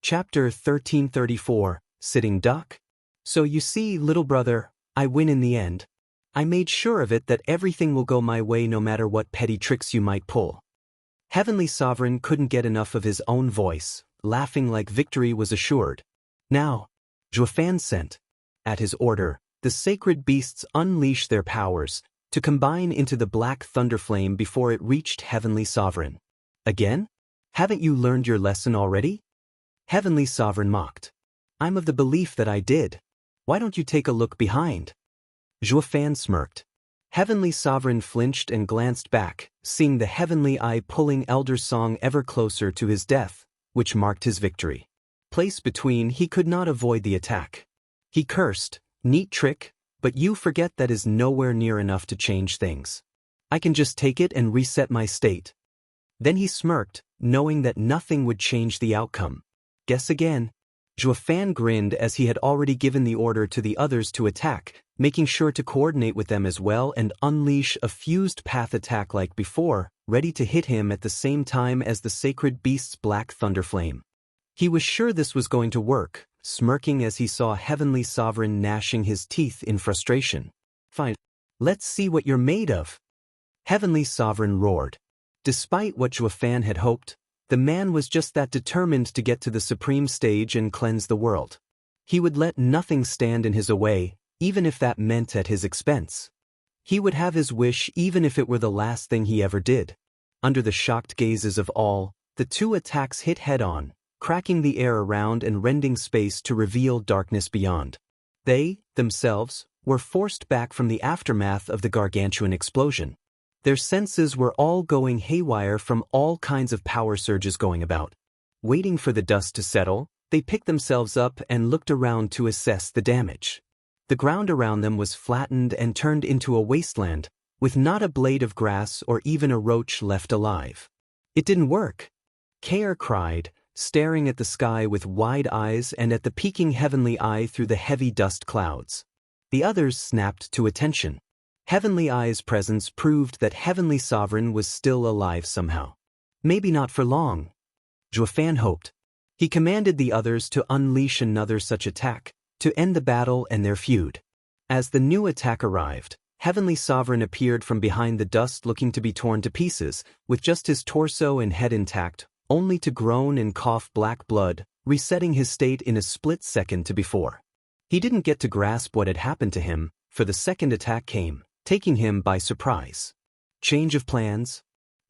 Chapter 1334, Sitting Duck? So you see, little brother, I win in the end. I made sure of it that everything will go my way no matter what petty tricks you might pull. Heavenly Sovereign couldn't get enough of his own voice, laughing like victory was assured. Now, Zhuofan sent. At his order, the sacred beasts unleash their powers, to combine into the black thunderflame before it reached Heavenly Sovereign. Again? Haven't you learned your lesson already? Heavenly Sovereign mocked. I'm of the belief that I did. Why don't you take a look behind? Zhuofan smirked. Heavenly Sovereign flinched and glanced back, seeing the heavenly eye pulling Elder Song ever closer to his death, which marked his victory. Placed between, he could not avoid the attack. He cursed, "Neat trick, but you forget that is nowhere near enough to change things. I can just take it and reset my state." Then he smirked, knowing that nothing would change the outcome. Guess again. Zhuofan grinned as he had already given the order to the others to attack, making sure to coordinate with them as well and unleash a fused path attack like before, ready to hit him at the same time as the sacred beast's black thunderflame. He was sure this was going to work, smirking as he saw Heavenly Sovereign gnashing his teeth in frustration. "Fine. Let's see what you're made of." Heavenly Sovereign roared. Despite what Zhuofan had hoped, the man was just that determined to get to the supreme stage and cleanse the world. He would let nothing stand in his way, even if that meant at his expense. He would have his wish even if it were the last thing he ever did. Under the shocked gazes of all, the two attacks hit head-on, cracking the air around and rending space to reveal darkness beyond. They, themselves, were forced back from the aftermath of the gargantuan explosion. Their senses were all going haywire from all kinds of power surges going about. Waiting for the dust to settle, they picked themselves up and looked around to assess the damage. The ground around them was flattened and turned into a wasteland, with not a blade of grass or even a roach left alive. It didn't work. Kair cried, staring at the sky with wide eyes and at the peeking heavenly eye through the heavy dust clouds. The others snapped to attention. Heavenly Eye's presence proved that Heavenly Sovereign was still alive somehow. Maybe not for long. Zhuofan hoped. He commanded the others to unleash another such attack, to end the battle and their feud. As the new attack arrived, Heavenly Sovereign appeared from behind the dust looking to be torn to pieces, with just his torso and head intact, only to groan and cough black blood, resetting his state in a split second to before. He didn't get to grasp what had happened to him, for the second attack came, taking him by surprise. Change of plans?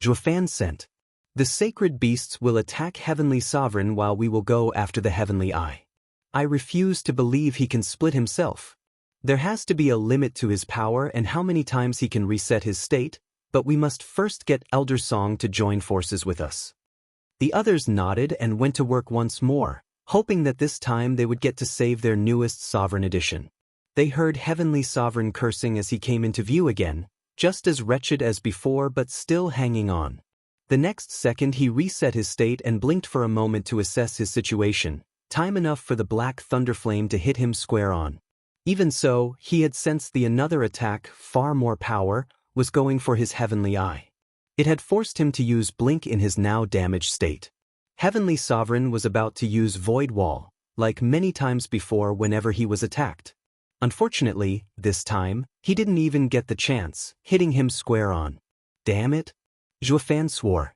Zhuofan sent. The sacred beasts will attack Heavenly Sovereign while we will go after the Heavenly Eye. I refuse to believe he can split himself. There has to be a limit to his power and how many times he can reset his state, but we must first get Elder Song to join forces with us. The others nodded and went to work once more, hoping that this time they would get to save their newest Sovereign edition. They heard Heavenly Sovereign cursing as he came into view again, just as wretched as before but still hanging on. The next second he reset his state and blinked for a moment to assess his situation, time enough for the black thunderflame to hit him square on. Even so, he had sensed the another attack, far more power, was going for his Heavenly Eye. It had forced him to use blink in his now damaged state. Heavenly Sovereign was about to use Void Wall, like many times before whenever he was attacked. Unfortunately, this time, he didn't even get the chance, hitting him square on. Damn it! Zhuofan swore.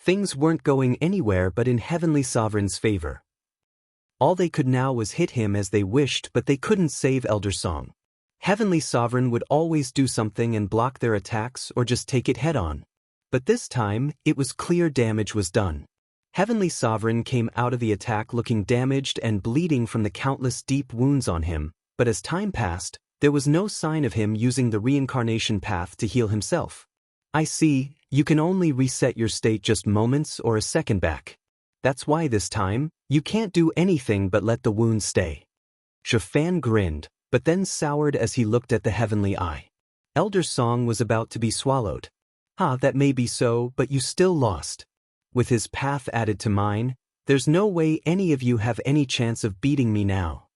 Things weren't going anywhere but in Heavenly Sovereign's favor. All they could now was hit him as they wished, but they couldn't save Elder Song. Heavenly Sovereign would always do something and block their attacks or just take it head-on. But this time, it was clear damage was done. Heavenly Sovereign came out of the attack looking damaged and bleeding from the countless deep wounds on him, but as time passed, there was no sign of him using the reincarnation path to heal himself. I see, you can only reset your state just moments or a second back. That's why this time, you can't do anything but let the wounds stay. Zhuofan grinned, but then soured as he looked at the Heavenly Eye. Elder Song was about to be swallowed. That may be so, but you still lost. With his path added to mine, there's no way any of you have any chance of beating me now.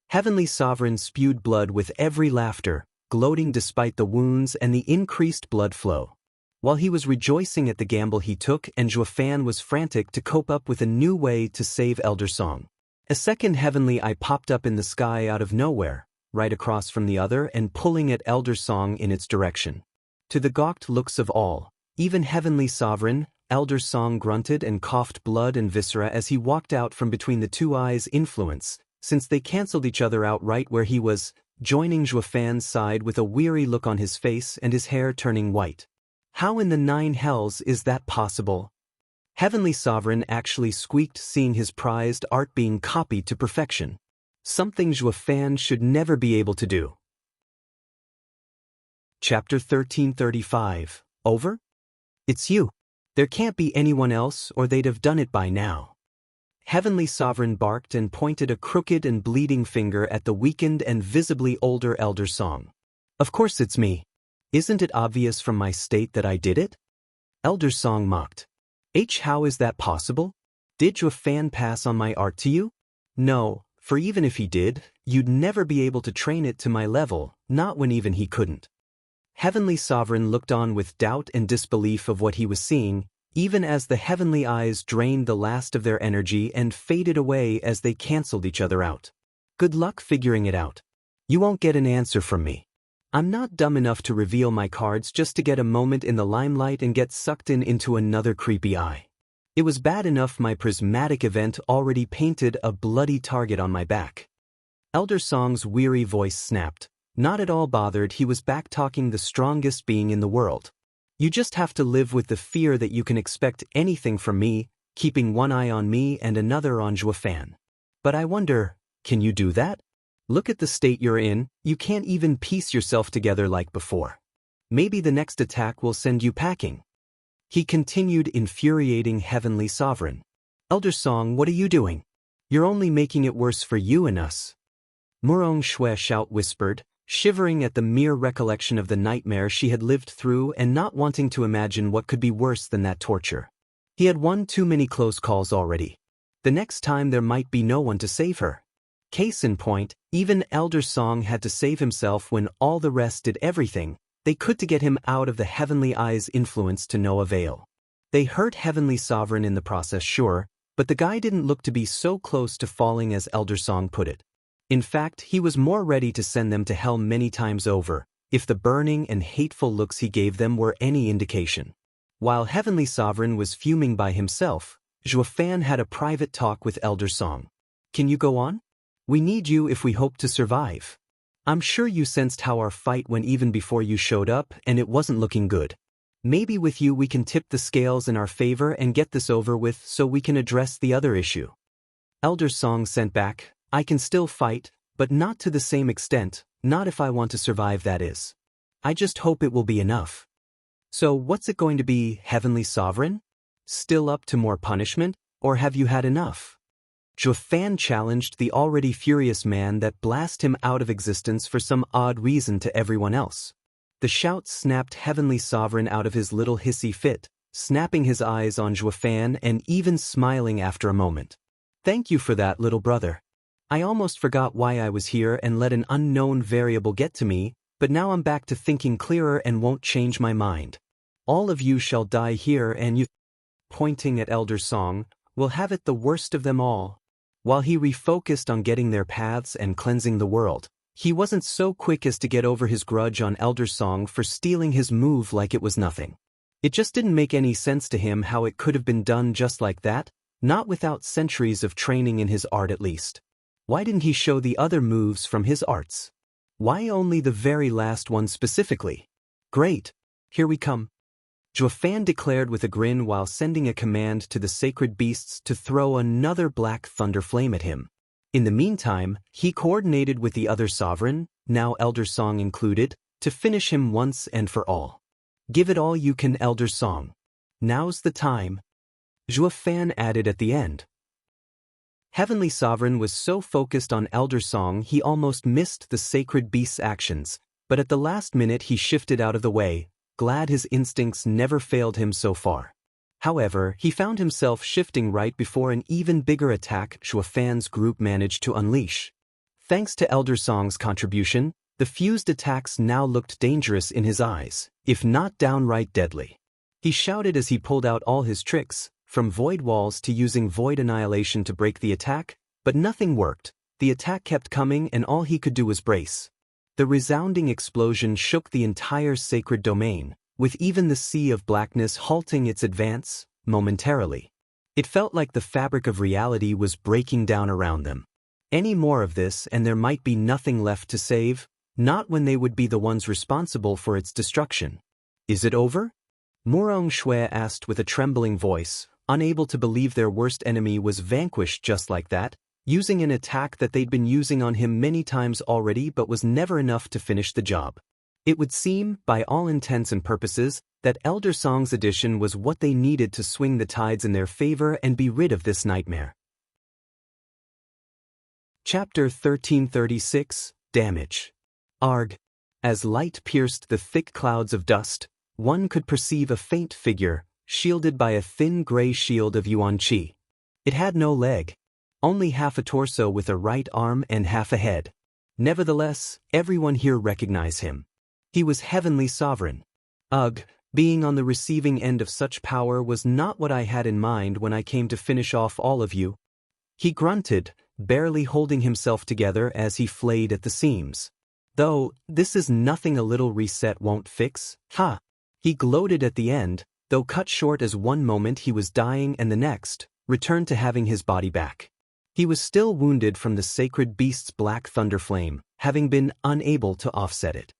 Heavenly Sovereign spewed blood with every laughter, gloating despite the wounds and the increased blood flow. While he was rejoicing at the gamble he took, and Zhuofan was frantic to cope up with a new way to save Elder Song. A second heavenly eye popped up in the sky out of nowhere, right across from the other and pulling at Elder Song in its direction. To the gawked looks of all, even Heavenly Sovereign, Elder Song grunted and coughed blood and viscera as he walked out from between the two eyes' influence, since they cancelled each other out right where he was, joining Zhuofan's side with a weary look on his face and his hair turning white. How in the nine hells is that possible? Heavenly Sovereign actually squeaked, seeing his prized art being copied to perfection. Something Zhuofan should never be able to do. Chapter 1335. Over? It's you. There can't be anyone else or they'd have done it by now. Heavenly Sovereign barked and pointed a crooked and bleeding finger at the weakened and visibly older Elder Song. Of course it's me. Isn't it obvious from my state that I did it? Elder Song mocked. How is that possible? Did Zhuofan pass on my art to you? No, for even if he did, you'd never be able to train it to my level, not when even he couldn't. Heavenly Sovereign looked on with doubt and disbelief of what he was seeing, even as the heavenly eyes drained the last of their energy and faded away as they cancelled each other out. Good luck figuring it out. You won't get an answer from me. I'm not dumb enough to reveal my cards just to get a moment in the limelight and get sucked into another creepy eye. It was bad enough my prismatic event already painted a bloody target on my back. Elder Song's weary voice snapped. Not at all bothered, he was back talking the strongest being in the world. You just have to live with the fear that you can expect anything from me, keeping one eye on me and another on Zhuofan. But I wonder, can you do that? Look at the state you're in, you can't even piece yourself together like before. Maybe the next attack will send you packing. He continued, infuriating Heavenly Sovereign. Elder Song, what are you doing? You're only making it worse for you and us. Murong Shui Shout whispered, shivering at the mere recollection of the nightmare she had lived through and not wanting to imagine what could be worse than that torture. He had won too many close calls already. The next time there might be no one to save her. Case in point, even Elder Song had to save himself when all the rest did everything they could to get him out of the Heavenly Eye's influence to no avail. They hurt Heavenly Sovereign in the process, sure, but the guy didn't look to be so close to falling as Elder Song put it. In fact, he was more ready to send them to hell many times over, if the burning and hateful looks he gave them were any indication. While Heavenly Sovereign was fuming by himself, Zhuofan had a private talk with Elder Song. Can you go on? We need you if we hope to survive. I'm sure you sensed how our fight went even before you showed up, and it wasn't looking good. Maybe with you we can tip the scales in our favor and get this over with so we can address the other issue. Elder Song sent back, I can still fight, but not to the same extent, not if I want to survive, that is. I just hope it will be enough. So what's it going to be, Heavenly Sovereign? Still up to more punishment, or have you had enough? Zhuofan challenged the already furious man that blasted him out of existence for some odd reason to everyone else. The shout snapped Heavenly Sovereign out of his little hissy fit, snapping his eyes on Zhuofan and even smiling after a moment. Thank you for that, little brother. I almost forgot why I was here and let an unknown variable get to me, but now I'm back to thinking clearer and won't change my mind. All of you shall die here, and you, pointing at Elder Song, will have it the worst of them all. While he refocused on getting their paths and cleansing the world, he wasn't so quick as to get over his grudge on Elder Song for stealing his move like it was nothing. It just didn't make any sense to him how it could have been done just like that, not without centuries of training in his art at least. Why didn't he show the other moves from his arts? Why only the very last one specifically? Great. Here we come. Zhuofan declared with a grin while sending a command to the sacred beasts to throw another black thunder flame at him. In the meantime, he coordinated with the other sovereign, now Elder Song included, to finish him once and for all. Give it all you can, Elder Song. Now's the time. Zhuofan added at the end. Heavenly Sovereign was so focused on Elder Song he almost missed the sacred beast's actions, but at the last minute he shifted out of the way, glad his instincts never failed him so far. However, he found himself shifting right before an even bigger attack Zhuofan's group managed to unleash. Thanks to Elder Song's contribution, the fused attacks now looked dangerous in his eyes, if not downright deadly. He shouted as he pulled out all his tricks, from void walls to using void annihilation to break the attack, but nothing worked. The attack kept coming and all he could do was brace. The resounding explosion shook the entire sacred domain, with even the sea of blackness halting its advance, momentarily. It felt like the fabric of reality was breaking down around them. Any more of this and there might be nothing left to save, not when they would be the ones responsible for its destruction. Is it over? Murong Shui asked with a trembling voice, unable to believe their worst enemy was vanquished just like that, using an attack that they'd been using on him many times already but was never enough to finish the job. It would seem, by all intents and purposes, that Elder Song's addition was what they needed to swing the tides in their favor and be rid of this nightmare. Chapter 1336, Damage. Arg. As light pierced the thick clouds of dust, one could perceive a faint figure, shielded by a thin gray shield of yuan qi. It had no leg. Only half a torso with a right arm and half a head. Nevertheless, everyone here recognized him. He was Heavenly Sovereign. Ugh, being on the receiving end of such power was not what I had in mind when I came to finish off all of you. He grunted, barely holding himself together as he flayed at the seams. Though, this is nothing a little reset won't fix, ha! He gloated at the end, though cut short as one moment he was dying and the next, returned to having his body back. He was still wounded from the sacred beast's black thunder flame, having been unable to offset it.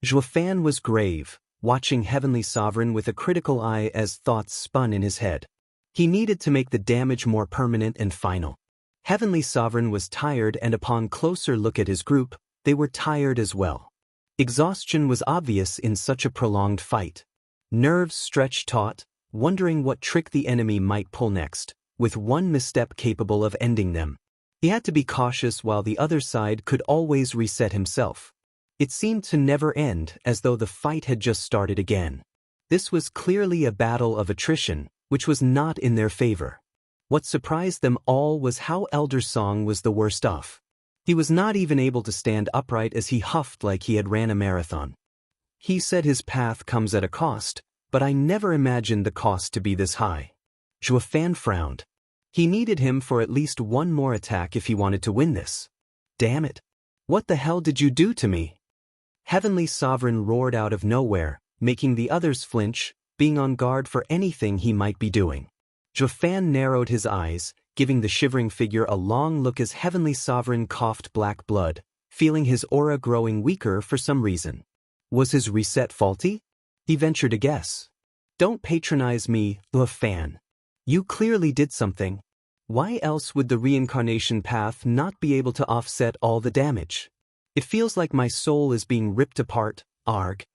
Zhuofan was grave, watching Heavenly Sovereign with a critical eye as thoughts spun in his head. He needed to make the damage more permanent and final. Heavenly Sovereign was tired and upon closer look at his group, they were tired as well. Exhaustion was obvious in such a prolonged fight. Nerves stretched taut, wondering what trick the enemy might pull next, with one misstep capable of ending them. He had to be cautious while the other side could always reset himself. It seemed to never end, as though the fight had just started again. This was clearly a battle of attrition, which was not in their favor. What surprised them all was how Elder Song was the worst off. He was not even able to stand upright as he huffed like he had ran a marathon. He said his path comes at a cost, but I never imagined the cost to be this high. Zhuofan frowned. He needed him for at least one more attack if he wanted to win this. Damn it! What the hell did you do to me? Heavenly Sovereign roared out of nowhere, making the others flinch, being on guard for anything he might be doing. Zhuofan narrowed his eyes, giving the shivering figure a long look as Heavenly Sovereign coughed black blood, feeling his aura growing weaker for some reason. Was his reset faulty? He ventured a guess. Don't patronize me, Zhuofan. You clearly did something. Why else would the reincarnation path not be able to offset all the damage? It feels like my soul is being ripped apart, arg.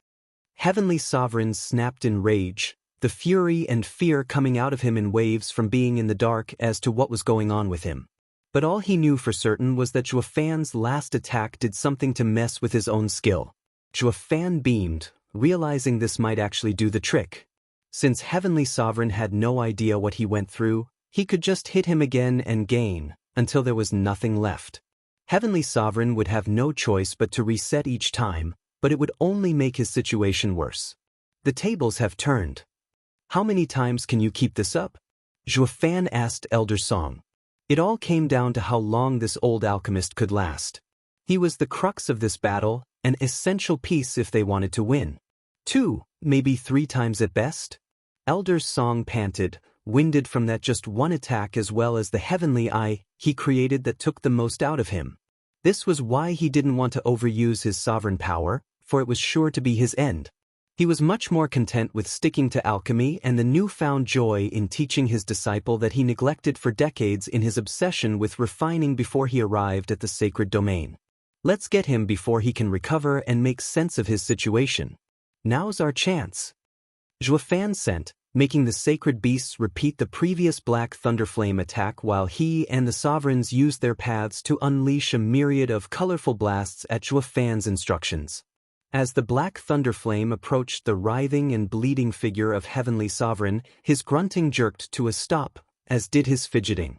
Heavenly Sovereign snapped in rage, the fury and fear coming out of him in waves from being in the dark as to what was going on with him. But all he knew for certain was that Zhuofan's last attack did something to mess with his own skill. Zhuofan beamed, realizing this might actually do the trick. Since Heavenly Sovereign had no idea what he went through, he could just hit him again and gain, until there was nothing left. Heavenly Sovereign would have no choice but to reset each time, but it would only make his situation worse. The tables have turned. How many times can you keep this up? Zhuofan asked Elder Song. It all came down to how long this old alchemist could last. He was the crux of this battle, an essential piece if they wanted to win. 2, maybe 3 times at best? Elder Song panted, winded from that just one attack as well as the heavenly eye he created that took the most out of him. This was why he didn't want to overuse his sovereign power, for it was sure to be his end. He was much more content with sticking to alchemy and the newfound joy in teaching his disciple that he neglected for decades in his obsession with refining before he arrived at the sacred domain. Let's get him before he can recover and make sense of his situation. Now's our chance. Zhuofan sent, making the sacred beasts repeat the previous black thunderflame attack while he and the sovereigns used their paths to unleash a myriad of colorful blasts at Zhuofan's instructions. As the black thunderflame approached the writhing and bleeding figure of Heavenly Sovereign, his grunting jerked to a stop, as did his fidgeting.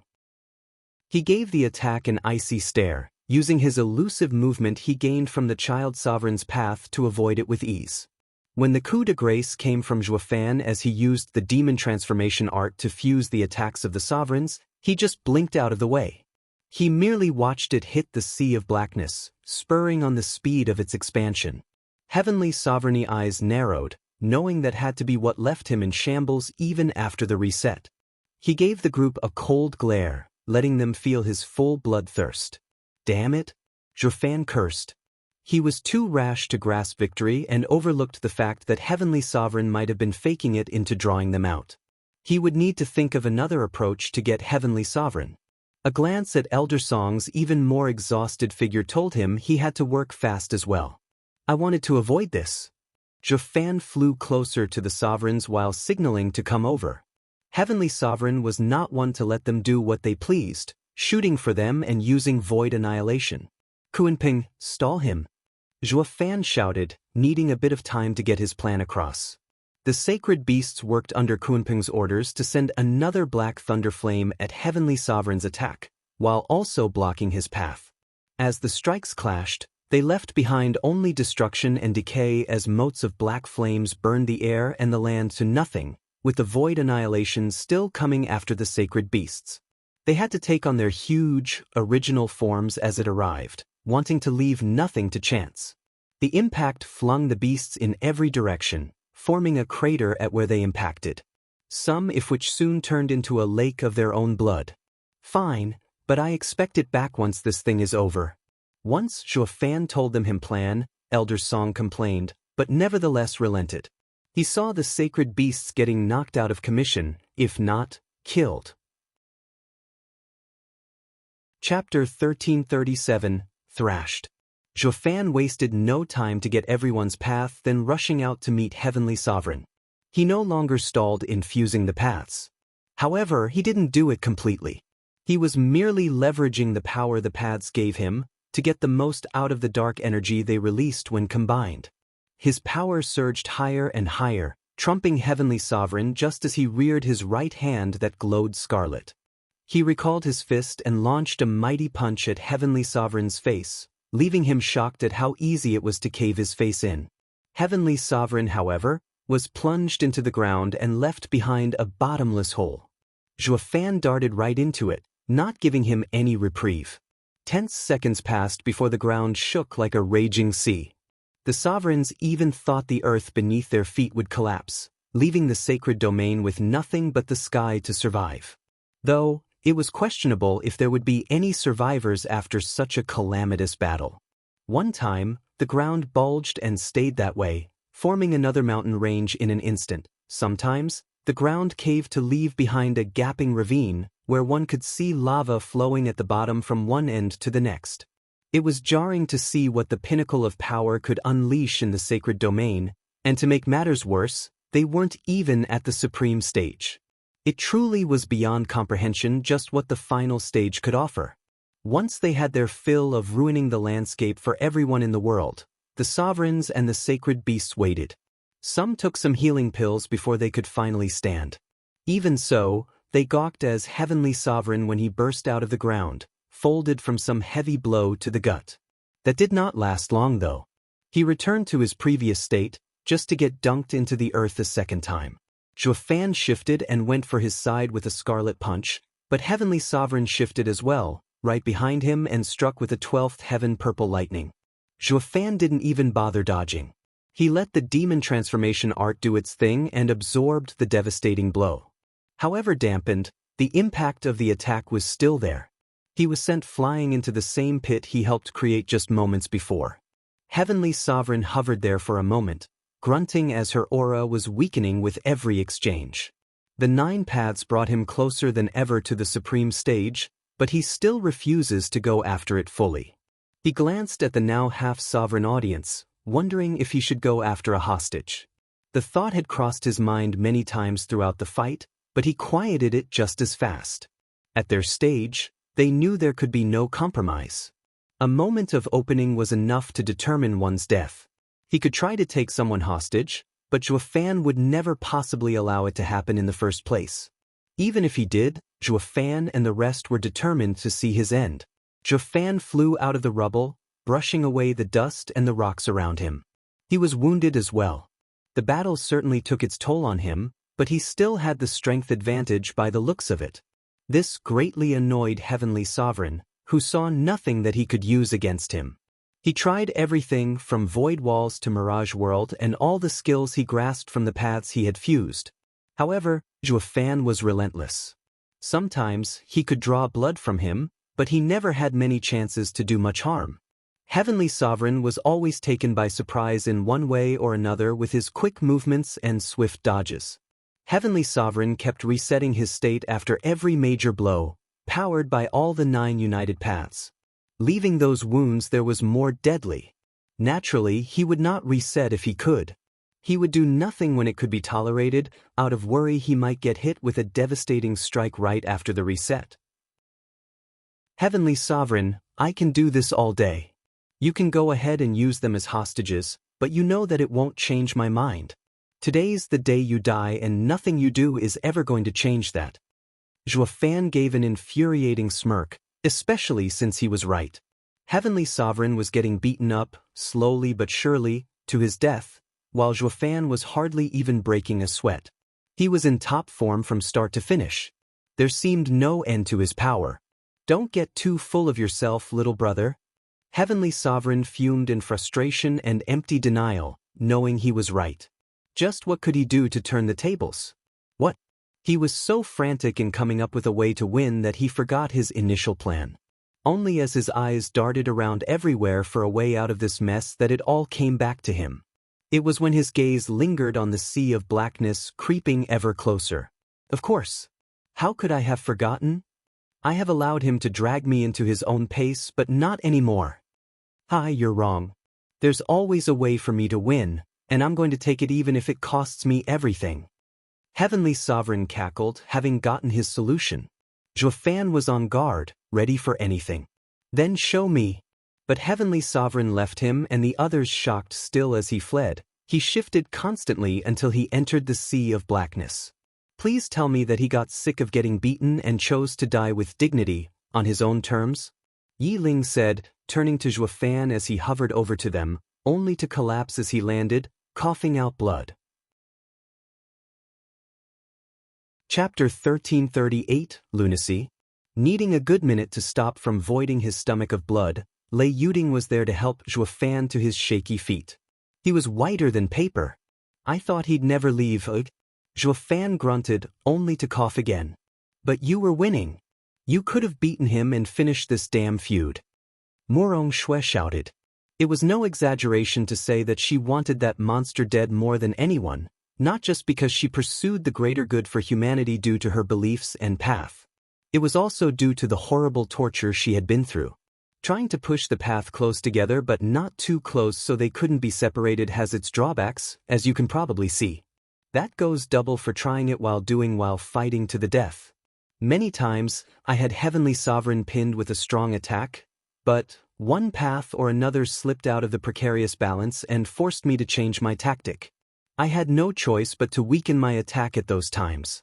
He gave the attack an icy stare, using his elusive movement he gained from the child sovereign's path to avoid it with ease. When the coup de grace came from Juefan as he used the demon transformation art to fuse the attacks of the sovereigns, he just blinked out of the way. He merely watched it hit the sea of blackness, spurring on the speed of its expansion. Heavenly Sovereignty eyes narrowed, knowing that had to be what left him in shambles even after the reset. He gave the group a cold glare, letting them feel his full bloodthirst. Damn it! Juefan cursed. He was too rash to grasp victory and overlooked the fact that Heavenly Sovereign might have been faking it into drawing them out. He would need to think of another approach to get Heavenly Sovereign. A glance at Elder Song's even more exhausted figure told him he had to work fast as well. I wanted to avoid this. Juefan flew closer to the sovereigns while signaling to come over. Heavenly Sovereign was not one to let them do what they pleased, shooting for them and using void annihilation. Kunping, stall him. Juefan shouted, needing a bit of time to get his plan across. The sacred beasts worked under Kunping's orders to send another black thunder flame at Heavenly Sovereign's attack, while also blocking his path. As the strikes clashed, they left behind only destruction and decay as motes of black flames burned the air and the land to nothing, with the void annihilation still coming after the sacred beasts. They had to take on their huge, original forms as it arrived, wanting to leave nothing to chance. The impact flung the beasts in every direction, forming a crater at where they impacted. Some of which soon turned into a lake of their own blood. Fine, but I expect it back once this thing is over. Once Juefan told them his plan, Elder Song complained, but nevertheless relented. He saw the sacred beasts getting knocked out of commission, if not, killed. Chapter 1337, Thrashed. Juefan wasted no time to get everyone's path, then rushing out to meet Heavenly Sovereign. He no longer stalled in fusing the paths. However, he didn't do it completely. He was merely leveraging the power the paths gave him to get the most out of the dark energy they released when combined. His power surged higher and higher, trumping Heavenly Sovereign just as he reared his right hand that glowed scarlet. He recalled his fist and launched a mighty punch at Heavenly Sovereign's face, leaving him shocked at how easy it was to cave his face in. Heavenly Sovereign, however, was plunged into the ground and left behind a bottomless hole. Juefan darted right into it, not giving him any reprieve. Tense seconds passed before the ground shook like a raging sea. The sovereigns even thought the earth beneath their feet would collapse, leaving the sacred domain with nothing but the sky to survive. Though, it was questionable if there would be any survivors after such a calamitous battle. One time, the ground bulged and stayed that way, forming another mountain range in an instant. Sometimes, the ground caved to leave behind a gaping ravine, where one could see lava flowing at the bottom from one end to the next. It was jarring to see what the pinnacle of power could unleash in the sacred domain, and to make matters worse, they weren't even at the supreme stage. It truly was beyond comprehension just what the final stage could offer. Once they had their fill of ruining the landscape for everyone in the world, the sovereigns and the sacred beasts waited. Some took some healing pills before they could finally stand. Even so, they gawked as Heavenly Sovereign when he burst out of the ground, folded from some heavy blow to the gut. That did not last long though. He returned to his previous state, just to get dunked into the earth a second time. Juefan shifted and went for his side with a scarlet punch, but Heavenly Sovereign shifted as well, right behind him and struck with a 12th heaven purple lightning. Juefan didn't even bother dodging. He let the demon transformation art do its thing and absorbed the devastating blow. However dampened, the impact of the attack was still there. He was sent flying into the same pit he helped create just moments before. Heavenly Sovereign hovered there for a moment, grunting as her aura was weakening with every exchange. The 9 paths brought him closer than ever to the supreme stage, but he still refuses to go after it fully. He glanced at the now half-sovereign audience, wondering if he should go after a hostage. The thought had crossed his mind many times throughout the fight, but he quieted it just as fast. At their stage, they knew there could be no compromise. A moment of opening was enough to determine one's death. He could try to take someone hostage, but Juefan would never possibly allow it to happen in the first place. Even if he did, Juefan and the rest were determined to see his end. Juefan flew out of the rubble, brushing away the dust and the rocks around him. He was wounded as well. The battle certainly took its toll on him, but he still had the strength advantage by the looks of it. This greatly annoyed Heavenly Sovereign, who saw nothing that he could use against him. He tried everything from void walls to mirage world and all the skills he grasped from the paths he had fused. However, Zhuofan was relentless. Sometimes he could draw blood from him, but he never had many chances to do much harm. Heavenly Sovereign was always taken by surprise in one way or another with his quick movements and swift dodges. Heavenly Sovereign kept resetting his state after every major blow, powered by all the 9 united paths. Leaving those wounds there was more deadly. Naturally, he would not reset if he could. He would do nothing when it could be tolerated, out of worry he might get hit with a devastating strike right after the reset. Heavenly Sovereign, I can do this all day. You can go ahead and use them as hostages, but you know that it won't change my mind. Today's the day you die and nothing you do is ever going to change that. Zhuofan gave an infuriating smirk, especially since he was right. Heavenly Sovereign was getting beaten up, slowly but surely, to his death, while Zhuofan was hardly even breaking a sweat. He was in top form from start to finish. There seemed no end to his power. Don't get too full of yourself, little brother. Heavenly Sovereign fumed in frustration and empty denial, knowing he was right. Just what could he do to turn the tables? What? He was so frantic in coming up with a way to win that he forgot his initial plan. Only as his eyes darted around everywhere for a way out of this mess that it all came back to him. It was when his gaze lingered on the sea of blackness creeping ever closer. Of course. How could I have forgotten? I have allowed him to drag me into his own pace, but not anymore. Hi, you're wrong. There's always a way for me to win, and I'm going to take it even if it costs me everything. Heavenly Sovereign cackled, having gotten his solution. Zhuofan was on guard, ready for anything. Then show me. But Heavenly Sovereign left him and the others shocked still as he fled. He shifted constantly until he entered the sea of blackness. Please tell me that he got sick of getting beaten and chose to die with dignity, on his own terms? Yi Ling said, turning to Zhuofan as he hovered over to them, only to collapse as he landed, coughing out blood. Chapter 1338, Lunacy. Needing a good minute to stop from voiding his stomach of blood, Lei Yuding was there to help Zhuofan to his shaky feet. He was whiter than paper. I thought he'd never leave. Zhuofan grunted, only to cough again. But you were winning. You could have beaten him and finished this damn feud. Murong Shui shouted. It was no exaggeration to say that she wanted that monster dead more than anyone, not just because she pursued the greater good for humanity due to her beliefs and path. It was also due to the horrible torture she had been through. Trying to push the path close together but not too close so they couldn't be separated has its drawbacks, as you can probably see. That goes double for trying it while fighting to the death. Many times, I had Heavenly Sovereign pinned with a strong attack, but one path or another slipped out of the precarious balance and forced me to change my tactic. I had no choice but to weaken my attack at those times.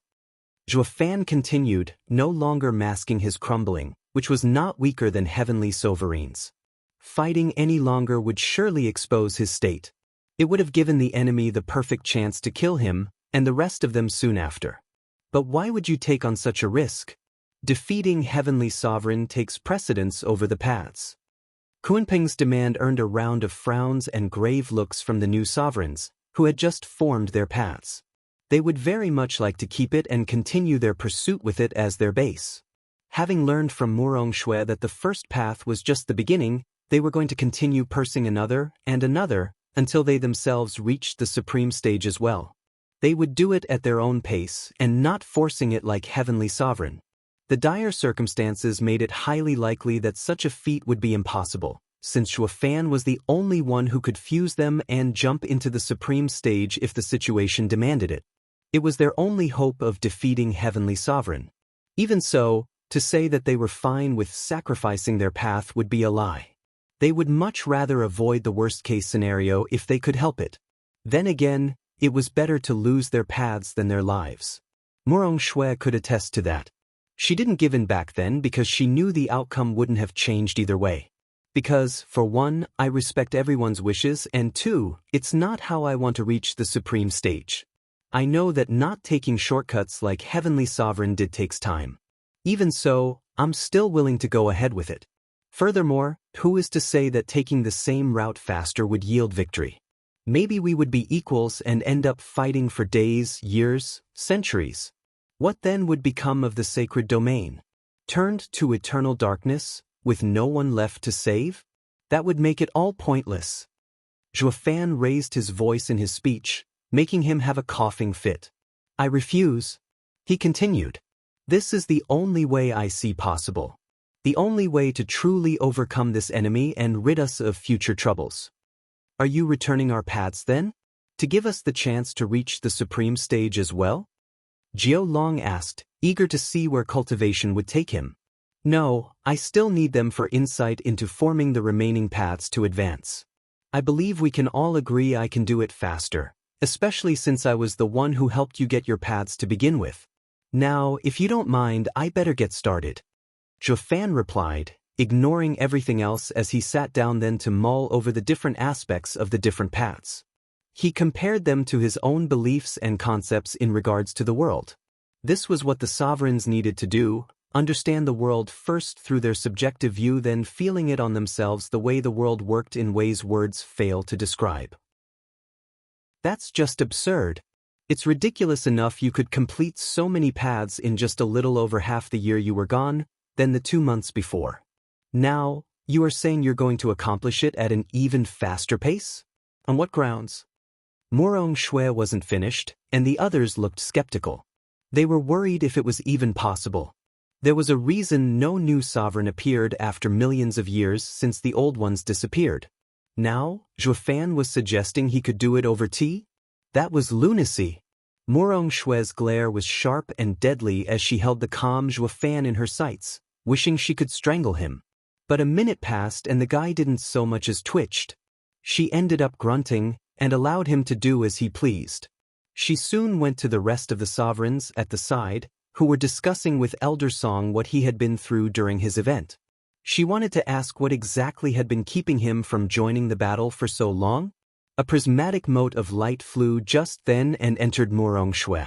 Zhuofan continued, no longer masking his crumbling, which was not weaker than Heavenly Sovereign's. Fighting any longer would surely expose his state. It would have given the enemy the perfect chance to kill him, and the rest of them soon after. But why would you take on such a risk? Defeating Heavenly Sovereign takes precedence over the paths. Kunpeng's demand earned a round of frowns and grave looks from the new sovereigns, who had just formed their paths. They would very much like to keep it and continue their pursuit with it as their base. Having learned from Murong Shui that the first path was just the beginning, they were going to continue pursing another and another, until they themselves reached the supreme stage as well. They would do it at their own pace and not forcing it like Heavenly Sovereign. The dire circumstances made it highly likely that such a feat would be impossible, since Zhuofan was the only one who could fuse them and jump into the supreme stage if the situation demanded it. It was their only hope of defeating Heavenly Sovereign. Even so, to say that they were fine with sacrificing their path would be a lie. They would much rather avoid the worst-case scenario if they could help it. Then again, it was better to lose their paths than their lives. Murong Shui could attest to that. She didn't give in back then because she knew the outcome wouldn't have changed either way. Because, for one, I respect everyone's wishes, and two, it's not how I want to reach the supreme stage. I know that not taking shortcuts like Heavenly Sovereign did takes time. Even so, I'm still willing to go ahead with it. Furthermore, who is to say that taking the same route faster would yield victory? Maybe we would be equals and end up fighting for days, years, centuries. What then would become of the sacred domain? Turned to eternal darkness, with no one left to save? That would make it all pointless. Zhuofan raised his voice in his speech, making him have a coughing fit. I refuse. He continued. This is the only way I see possible. The only way to truly overcome this enemy and rid us of future troubles. Are you returning our paths then? To give us the chance to reach the supreme stage as well? Jiao Long asked, eager to see where cultivation would take him. No, I still need them for insight into forming the remaining paths to advance. I believe we can all agree I can do it faster, especially since I was the one who helped you get your paths to begin with. Now, if you don't mind, I better get started. Zhuofan replied, ignoring everything else as he sat down then to mull over the different aspects of the different paths. He compared them to his own beliefs and concepts in regards to the world. This was what the sovereigns needed to do, understand the world first through their subjective view, then feeling it on themselves the way the world worked in ways words fail to describe. That's just absurd. It's ridiculous enough you could complete so many paths in just a little over half the year you were gone, than the 2 months before. Now, you are saying you're going to accomplish it at an even faster pace? On what grounds? Morong Shui wasn't finished, and the others looked skeptical. They were worried if it was even possible. There was a reason no new sovereign appeared after millions of years since the old ones disappeared. Now, Zhuofan was suggesting he could do it over tea? That was lunacy. Morong Shui's glare was sharp and deadly as she held the calm Zhuofan in her sights, wishing she could strangle him. But a minute passed and the guy didn't so much as twitched. She ended up grunting and allowed him to do as he pleased. She soon went to the rest of the sovereigns at the side, who were discussing with Elder Song what he had been through during his event. She wanted to ask what exactly had been keeping him from joining the battle for so long. A prismatic mote of light flew just then and entered Morong Shui.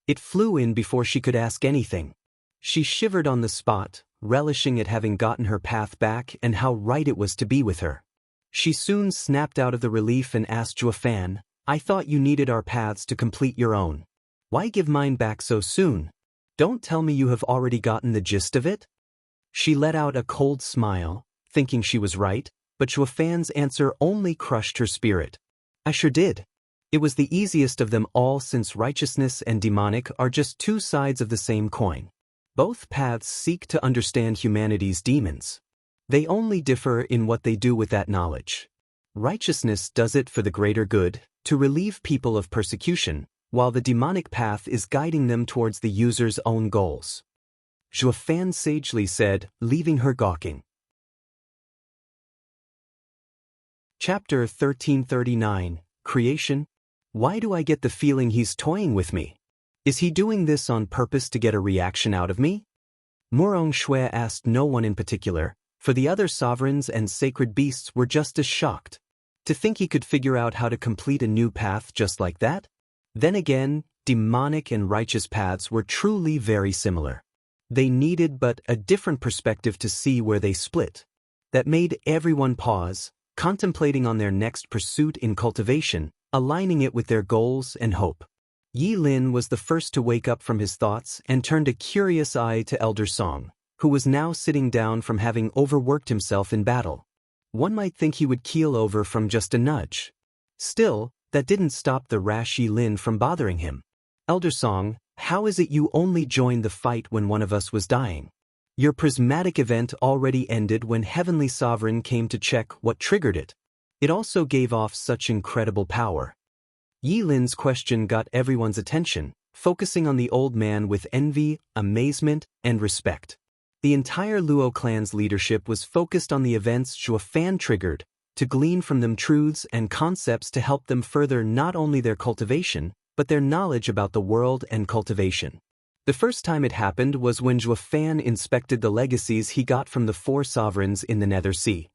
It flew in before she could ask anything. She shivered on the spot, relishing at having gotten her path back and how right it was to be with her. She soon snapped out of the relief and asked Zhuofan, I thought you needed our paths to complete your own. Why give mine back so soon? Don't tell me you have already gotten the gist of it? She let out a cold smile, thinking she was right, but Zhuofan's answer only crushed her spirit. I sure did. It was the easiest of them all since righteousness and demonic are just two sides of the same coin. Both paths seek to understand humanity's demons. They only differ in what they do with that knowledge. Righteousness does it for the greater good, to relieve people of persecution, while the demonic path is guiding them towards the user's own goals. Zhuofan sagely said, leaving her gawking. Chapter 1339, Creation. Why do I get the feeling he's toying with me? Is he doing this on purpose to get a reaction out of me? Morong Shui asked no one in particular, for the other sovereigns and sacred beasts were just as shocked. To think he could figure out how to complete a new path just like that? Then again, demonic and righteous paths were truly very similar. They needed but a different perspective to see where they split. That made everyone pause, contemplating on their next pursuit in cultivation, aligning it with their goals and hope. Yi Lin was the first to wake up from his thoughts and turned a curious eye to Elder Song, who was now sitting down from having overworked himself in battle. One might think he would keel over from just a nudge. Still, that didn't stop the rash Yi Lin from bothering him. Elder Song, how is it you only joined the fight when one of us was dying? Your prismatic event already ended when Heavenly Sovereign came to check what triggered it. It also gave off such incredible power. Yi Lin's question got everyone's attention, focusing on the old man with envy, amazement, and respect. The entire Luo clan's leadership was focused on the events Zhuofan triggered, to glean from them truths and concepts to help them further not only their cultivation, but their knowledge about the world and cultivation. The first time it happened was when Zhuofan inspected the legacies he got from the 4 sovereigns in the Nether Sea.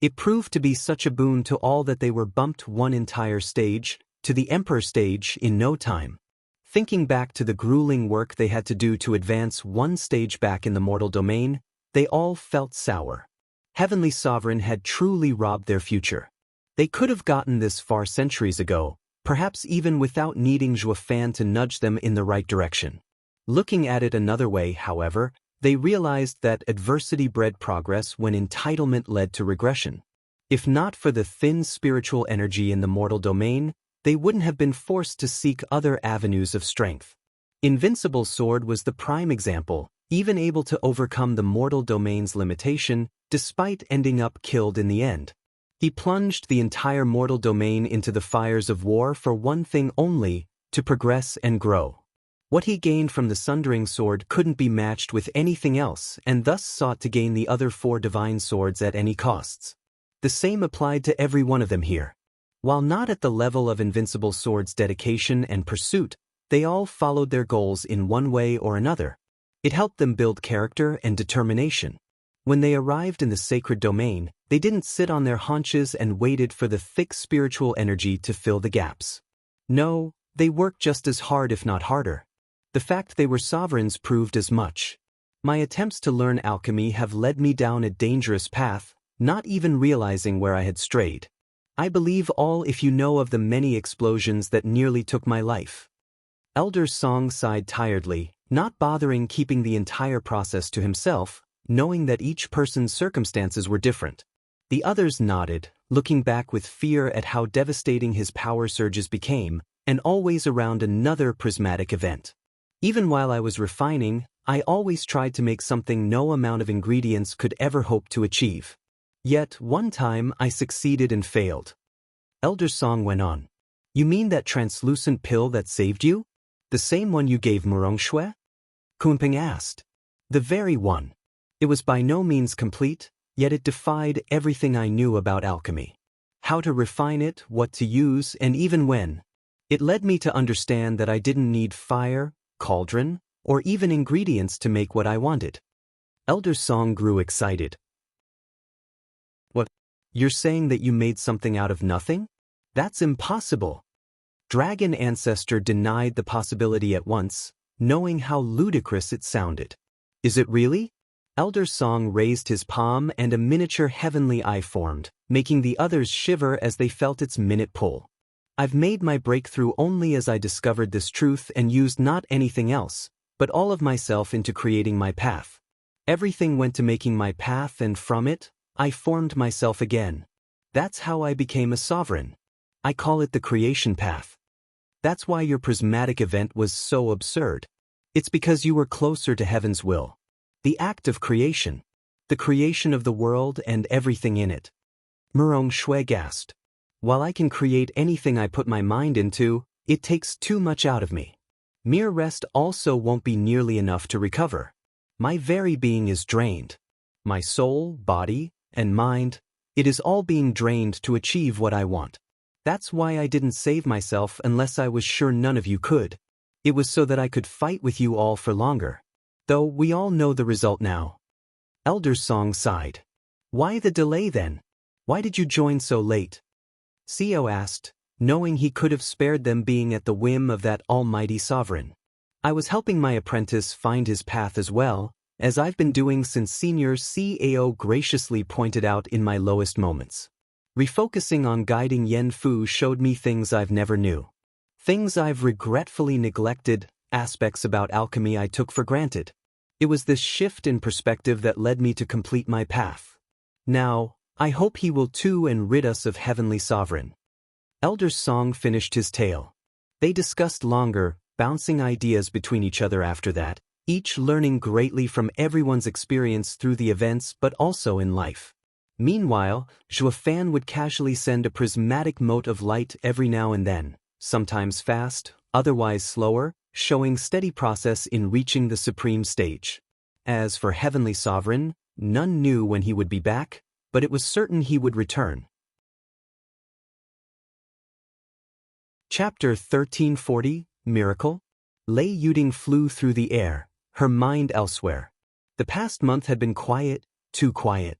It proved to be such a boon to all that they were bumped one entire stage, to the Emperor stage, in no time. Thinking back to the grueling work they had to do to advance one stage back in the mortal domain, they all felt sour. Heavenly Sovereign had truly robbed their future. They could have gotten this far centuries ago, perhaps even without needing Zhuofan to nudge them in the right direction. Looking at it another way, however, they realized that adversity bred progress when entitlement led to regression. If not for the thin spiritual energy in the mortal domain, they wouldn't have been forced to seek other avenues of strength. Invincible Sword was the prime example, even able to overcome the mortal domain's limitation, despite ending up killed in the end. He plunged the entire mortal domain into the fires of war for one thing only, to progress and grow. What he gained from the Sundering Sword couldn't be matched with anything else, and thus sought to gain the other 4 divine swords at any costs. The same applied to every one of them here. While not at the level of Invincible Sword's dedication and pursuit, they all followed their goals in one way or another. It helped them build character and determination. When they arrived in the sacred domain, they didn't sit on their haunches and waited for the thick spiritual energy to fill the gaps. No, they worked just as hard if not harder. The fact they were sovereigns proved as much. My attempts to learn alchemy have led me down a dangerous path, not even realizing where I had strayed. I believe all if you know of the many explosions that nearly took my life. Elder Song sighed tiredly, not bothering keeping the entire process to himself, knowing that each person's circumstances were different. The others nodded, looking back with fear at how devastating his power surges became, and always around another prismatic event. Even while I was refining, I always tried to make something no amount of ingredients could ever hope to achieve. Yet, one time I succeeded and failed. Elder Song went on. You mean that translucent pill that saved you? The same one you gave Murong-shui? Kunping asked. The very one. It was by no means complete, yet it defied everything I knew about alchemy. How to refine it, what to use, and even when. It led me to understand that I didn't need fire, cauldron, or even ingredients to make what I wanted. Elder Song grew excited. What? You're saying that you made something out of nothing? That's impossible. Dragon Ancestor denied the possibility at once, knowing how ludicrous it sounded. Is it really? Elder Song raised his palm and a miniature heavenly eye formed, making the others shiver as they felt its minute pull. I've made my breakthrough only as I discovered this truth and used not anything else, but all of myself into creating my path. Everything went to making my path, and from it, I formed myself again. That's how I became a sovereign. I call it the creation path. That's why your prismatic event was so absurd. It's because you were closer to heaven's will. The act of creation. The creation of the world and everything in it. Murong-shui gasped. While I can create anything I put my mind into, it takes too much out of me. Mere rest also won't be nearly enough to recover. My very being is drained. My soul, body, and mind, it is all being drained to achieve what I want. That's why I didn't save myself unless I was sure none of you could. It was so that I could fight with you all for longer. Though we all know the result now. Elder Song sighed. Why the delay then? Why did you join so late? Xiao asked, knowing he could have spared them being at the whim of that almighty sovereign. I was helping my apprentice find his path as well, as I've been doing since Senior Cao graciously pointed out in my lowest moments. Refocusing on guiding Yen Fu showed me things I've never knew. Things I've regretfully neglected, aspects about alchemy I took for granted. It was this shift in perspective that led me to complete my path. Now, I hope he will too and rid us of Heavenly Sovereign. Elder Song finished his tale. They discussed longer, bouncing ideas between each other after that, each learning greatly from everyone's experience through the events but also in life. Meanwhile, Zhuofan would casually send a prismatic mote of light every now and then, sometimes fast, otherwise slower, showing steady process in reaching the supreme stage. As for Heavenly Sovereign, none knew when he would be back, but it was certain he would return. Chapter 1340, Miracle? Lei Yuding flew through the air, her mind elsewhere. The past month had been quiet, too quiet.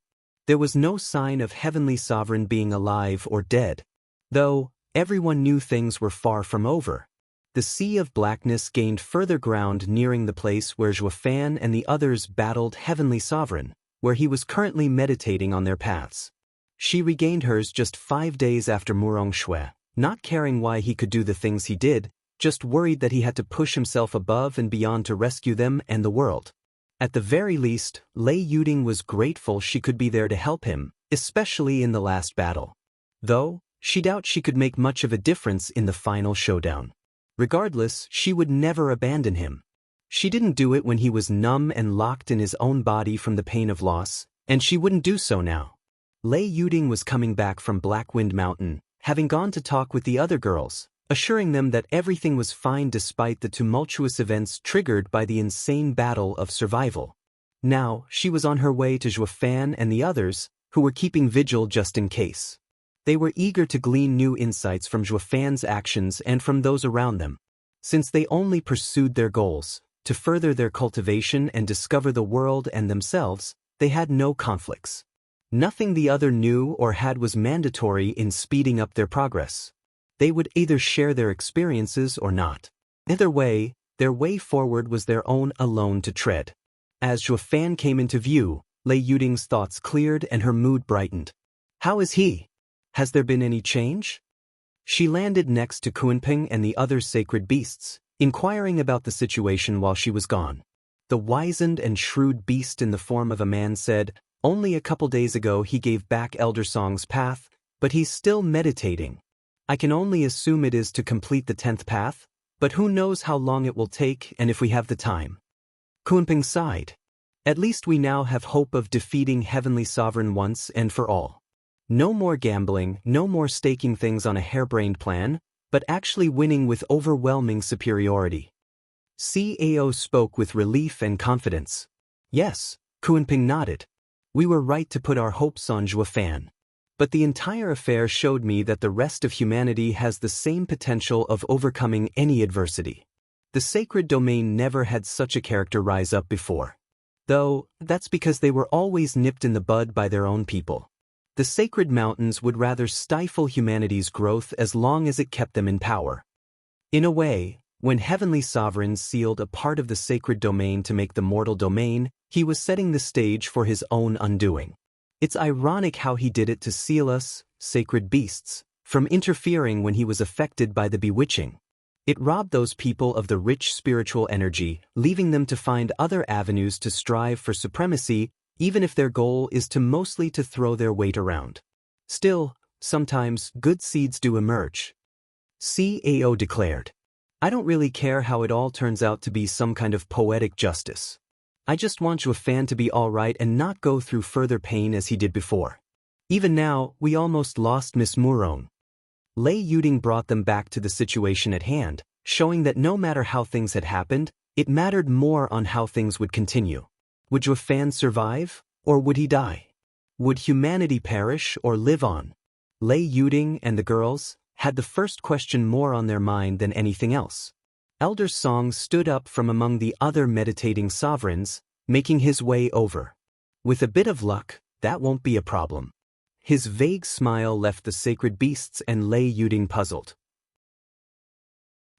There was no sign of Heavenly Sovereign being alive or dead. Though, everyone knew things were far from over. The sea of blackness gained further ground nearing the place where Zhuofan and the others battled Heavenly Sovereign, where he was currently meditating on their paths. She regained hers just 5 days after Murong Shui, not caring why he could do the things he did, just worried that he had to push himself above and beyond to rescue them and the world. At the very least, Lei Yuding was grateful she could be there to help him, especially in the last battle. Though, she doubted she could make much of a difference in the final showdown. Regardless, she would never abandon him. She didn't do it when he was numb and locked in his own body from the pain of loss, and she wouldn't do so now. Lei Yuding was coming back from Blackwind Mountain, having gone to talk with the other girls, assuring them that everything was fine despite the tumultuous events triggered by the insane battle of survival. Now, she was on her way to Zhuofan and the others, who were keeping vigil just in case. They were eager to glean new insights from Zhuofan's actions and from those around them. Since they only pursued their goals, to further their cultivation and discover the world and themselves, they had no conflicts. Nothing the other knew or had was mandatory in speeding up their progress. They would either share their experiences or not. Either way, their way forward was their own alone to tread. As Zhuofan came into view, Lei Yuding's thoughts cleared and her mood brightened. How is he? Has there been any change? She landed next to Kunping and the other sacred beasts, inquiring about the situation while she was gone. The wizened and shrewd beast in the form of a man said, "Only a couple days ago he gave back Elder Song's path, but he's still meditating. I can only assume it is to complete the 10th path, but who knows how long it will take and if we have the time." Kunping sighed. At least we now have hope of defeating Heavenly Sovereign once and for all. No more gambling, no more staking things on a harebrained plan, but actually winning with overwhelming superiority. Cao spoke with relief and confidence. Yes, Kunping nodded. We were right to put our hopes on Zhuofan. But the entire affair showed me that the rest of humanity has the same potential of overcoming any adversity. The sacred domain never had such a character rise up before. Though, that's because they were always nipped in the bud by their own people. The sacred mountains would rather stifle humanity's growth as long as it kept them in power. In a way, when Heavenly Sovereign sealed a part of the sacred domain to make the mortal domain, he was setting the stage for his own undoing. It's ironic how he did it to seal us, sacred beasts, from interfering when he was affected by the bewitching. It robbed those people of the rich spiritual energy, leaving them to find other avenues to strive for supremacy, even if their goal is to mostly to throw their weight around. Still, sometimes good seeds do emerge. Cao declared. I don't really care how it all turns out to be some kind of poetic justice. I just want Zhuofan to be all right and not go through further pain as he did before. Even now, we almost lost Miss Murong. Lei Yuding brought them back to the situation at hand, showing that no matter how things had happened, it mattered more on how things would continue. Would Zhuofan survive, or would he die? Would humanity perish or live on? Lei Yuding and the girls had the first question more on their mind than anything else. Elder Song stood up from among the other meditating sovereigns, making his way over. With a bit of luck, that won't be a problem. His vague smile left the sacred beasts and Lei Yuding puzzled.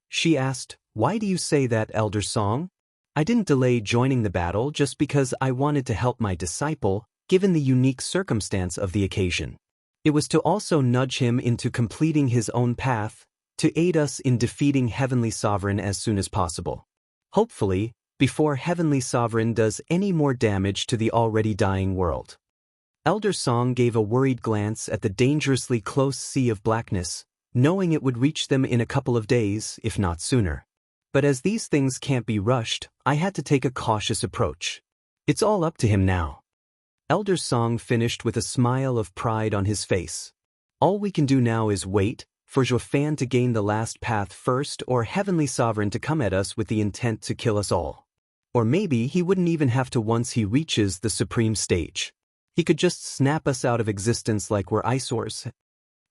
She asked, "Why do you say that, Elder Song?" I didn't delay joining the battle just because I wanted to help my disciple, given the unique circumstance of the occasion. It was to also nudge him into completing his own path, to aid us in defeating Heavenly Sovereign as soon as possible. Hopefully, before Heavenly Sovereign does any more damage to the already dying world. Elder Song gave a worried glance at the dangerously close sea of blackness, knowing it would reach them in a couple of days, if not sooner. But as these things can't be rushed, I had to take a cautious approach. It's all up to him now. Elder Song finished with a smile of pride on his face. All we can do now is wait, for Zhuofan to gain the last path first or Heavenly Sovereign to come at us with the intent to kill us all. Or maybe he wouldn't even have to once he reaches the supreme stage. He could just snap us out of existence like we're eyesores.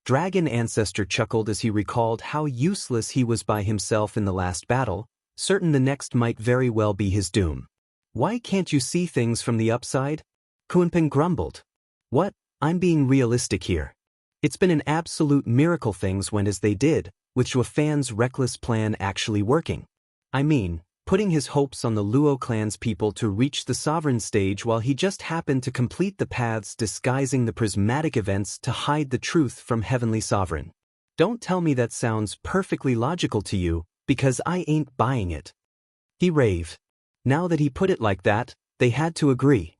Dragon Ancestor chuckled as he recalled how useless he was by himself in the last battle, certain the next might very well be his doom. Why can't you see things from the upside? Kunping grumbled. What? I'm being realistic here. It's been an absolute miracle things went as they did, with Zhuofan's reckless plan actually working. I mean, putting his hopes on the Luo clan's people to reach the sovereign stage while he just happened to complete the paths disguising the prismatic events to hide the truth from Heavenly Sovereign. Don't tell me that sounds perfectly logical to you, because I ain't buying it. He raved. Now that he put it like that, they had to agree.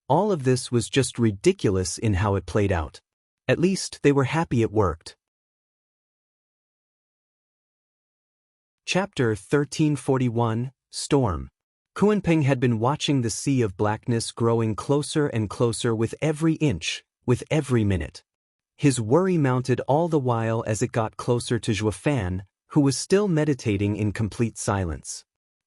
All of this was just ridiculous in how it played out. At least they were happy it worked. Chapter 1341, Storm. Kunpeng had been watching the sea of blackness growing closer and closer with every inch, with every minute. His worry mounted all the while as it got closer to Zhuofan, who was still meditating in complete silence.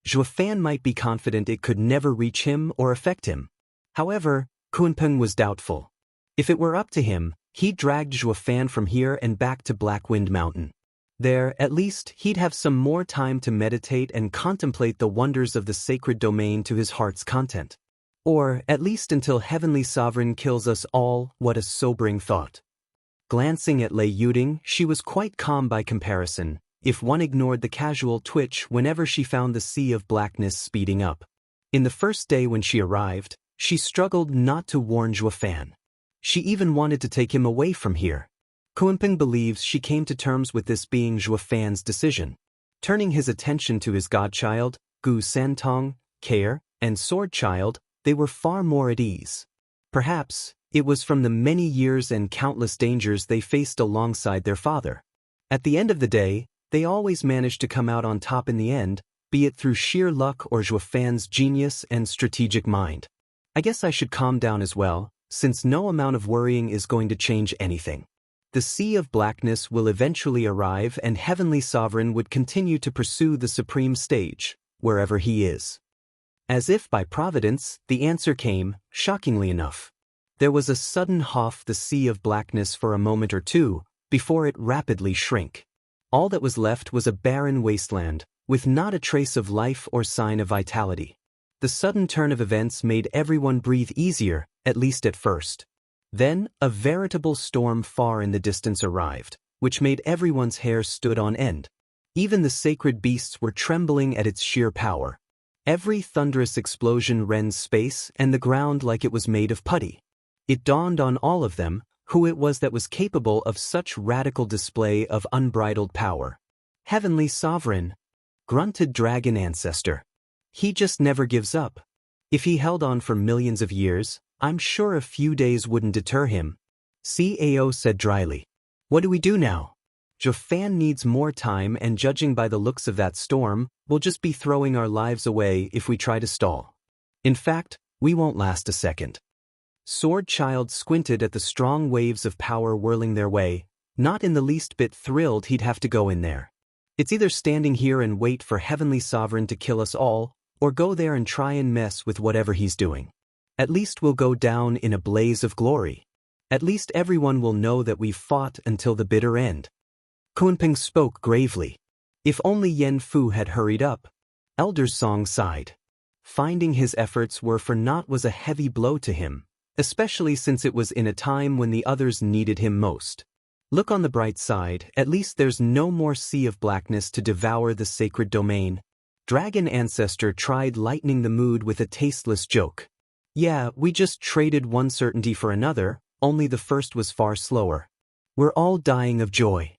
Zhuofan might be confident it could never reach him or affect him. However, Kunpeng was doubtful. If it were up to him, he'd dragged Zhuofan from here and back to Blackwind Mountain. There, at least, he'd have some more time to meditate and contemplate the wonders of the sacred domain to his heart's content. Or, at least until Heavenly Sovereign kills us all. What a sobering thought. Glancing at Lei Yuding, she was quite calm by comparison, if one ignored the casual twitch whenever she found the sea of blackness speeding up. In the first day when she arrived, she struggled not to warn Zhuofan. She even wanted to take him away from here. Kunpeng believes she came to terms with this being Zhuofan's decision. Turning his attention to his godchild, Gu Santong, Care, and Sword Child, they were far more at ease. Perhaps, it was from the many years and countless dangers they faced alongside their father. At the end of the day, they always managed to come out on top in the end, be it through sheer luck or Zhuofan's genius and strategic mind. I guess I should calm down as well, since no amount of worrying is going to change anything. The sea of blackness will eventually arrive and Heavenly Sovereign would continue to pursue the supreme stage, wherever he is. As if by providence, the answer came, shockingly enough. There was a sudden half the sea of blackness for a moment or two, before it rapidly shrank. All that was left was a barren wasteland, with not a trace of life or sign of vitality. The sudden turn of events made everyone breathe easier, at least at first. Then, a veritable storm far in the distance arrived, which made everyone's hair stood on end. Even the sacred beasts were trembling at its sheer power. Every thunderous explosion rent space and the ground like it was made of putty. It dawned on all of them who it was that was capable of such radical display of unbridled power. Heavenly Sovereign, grunted Dragon Ancestor. He just never gives up. If he held on for millions of years, I'm sure a few days wouldn't deter him. Cao said dryly. What do we do now? Zhuofan needs more time and judging by the looks of that storm, we'll just be throwing our lives away if we try to stall. In fact, we won't last a second. Sword Child squinted at the strong waves of power whirling their way, not in the least bit thrilled he'd have to go in there. It's either standing here and wait for Heavenly Sovereign to kill us all, or go there and try and mess with whatever he's doing. At least we'll go down in a blaze of glory. At least everyone will know that we've fought until the bitter end. Kunpeng spoke gravely. If only Yen Fu had hurried up. Elder Song sighed. Finding his efforts were for naught was a heavy blow to him, especially since it was in a time when the others needed him most. Look on the bright side, at least there's no more sea of blackness to devour the sacred domain. Dragon Ancestor tried lightening the mood with a tasteless joke. Yeah, we just traded one certainty for another, only the first was far slower. We're all dying of joy.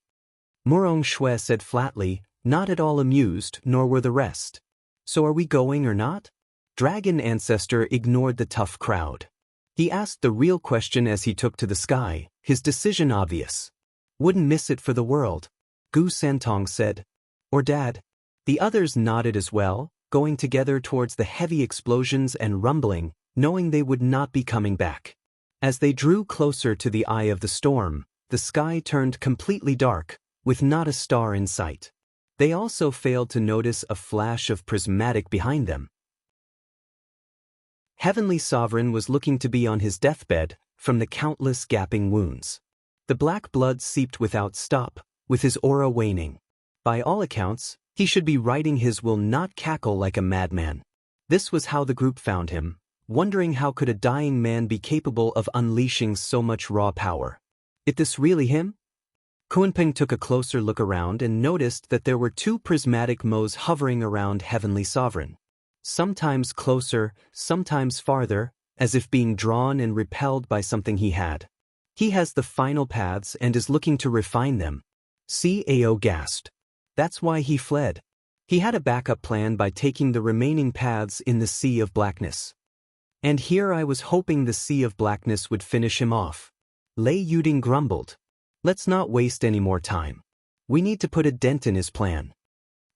Murong Shui said flatly, not at all amused, nor were the rest. So are we going or not? Dragon Ancestor ignored the tough crowd. He asked the real question as he took to the sky, his decision obvious. Wouldn't miss it for the world. Gu Santong said. Or Dad? The others nodded as well, going together towards the heavy explosions and rumbling, knowing they would not be coming back. As they drew closer to the eye of the storm, the sky turned completely dark, with not a star in sight. They also failed to notice a flash of prismatic behind them. Heavenly Sovereign was looking to be on his deathbed, from the countless gaping wounds. The black blood seeped without stop, with his aura waning. By all accounts, he should be writing his will not cackle like a madman. This was how the group found him, wondering how could a dying man be capable of unleashing so much raw power. Is this really him? Kunpeng took a closer look around and noticed that there were two prismatic moes hovering around Heavenly Sovereign. Sometimes closer, sometimes farther, as if being drawn and repelled by something he had. He has the final paths and is looking to refine them. Cao gasped. That's why he fled. He had a backup plan by taking the remaining paths in the Sea of Blackness. And here I was hoping the Sea of Blackness would finish him off. Lei Yuding grumbled. Let's not waste any more time. We need to put a dent in his plan.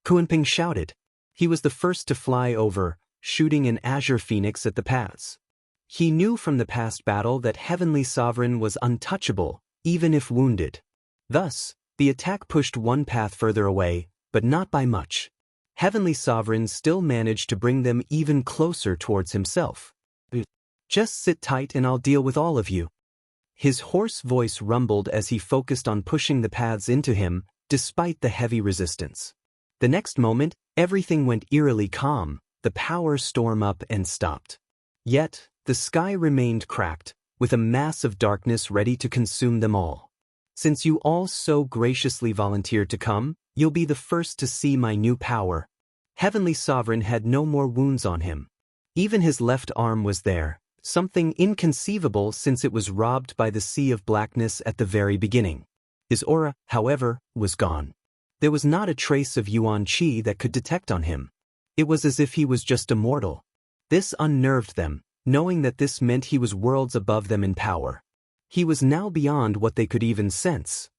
Kunpeng shouted. He was the first to fly over, shooting an azure phoenix at the paths. He knew from the past battle that Heavenly Sovereign was untouchable, even if wounded. Thus, the attack pushed one path further away, but not by much. Heavenly Sovereign still managed to bring them even closer towards himself. Just sit tight and I'll deal with all of you. His hoarse voice rumbled as he focused on pushing the paths into him, despite the heavy resistance. The next moment, everything went eerily calm, the power storm up and stopped. Yet, the sky remained cracked, with a mass of darkness ready to consume them all. Since you all so graciously volunteered to come, you'll be the first to see my new power. Heavenly Sovereign had no more wounds on him. Even his left arm was there, something inconceivable since it was robbed by the Sea of Blackness at the very beginning. His aura, however, was gone. There was not a trace of Yuan Qi that could detect on him. It was as if he was just a mortal. This unnerved them, knowing that this meant he was worlds above them in power. He was now beyond what they could even sense.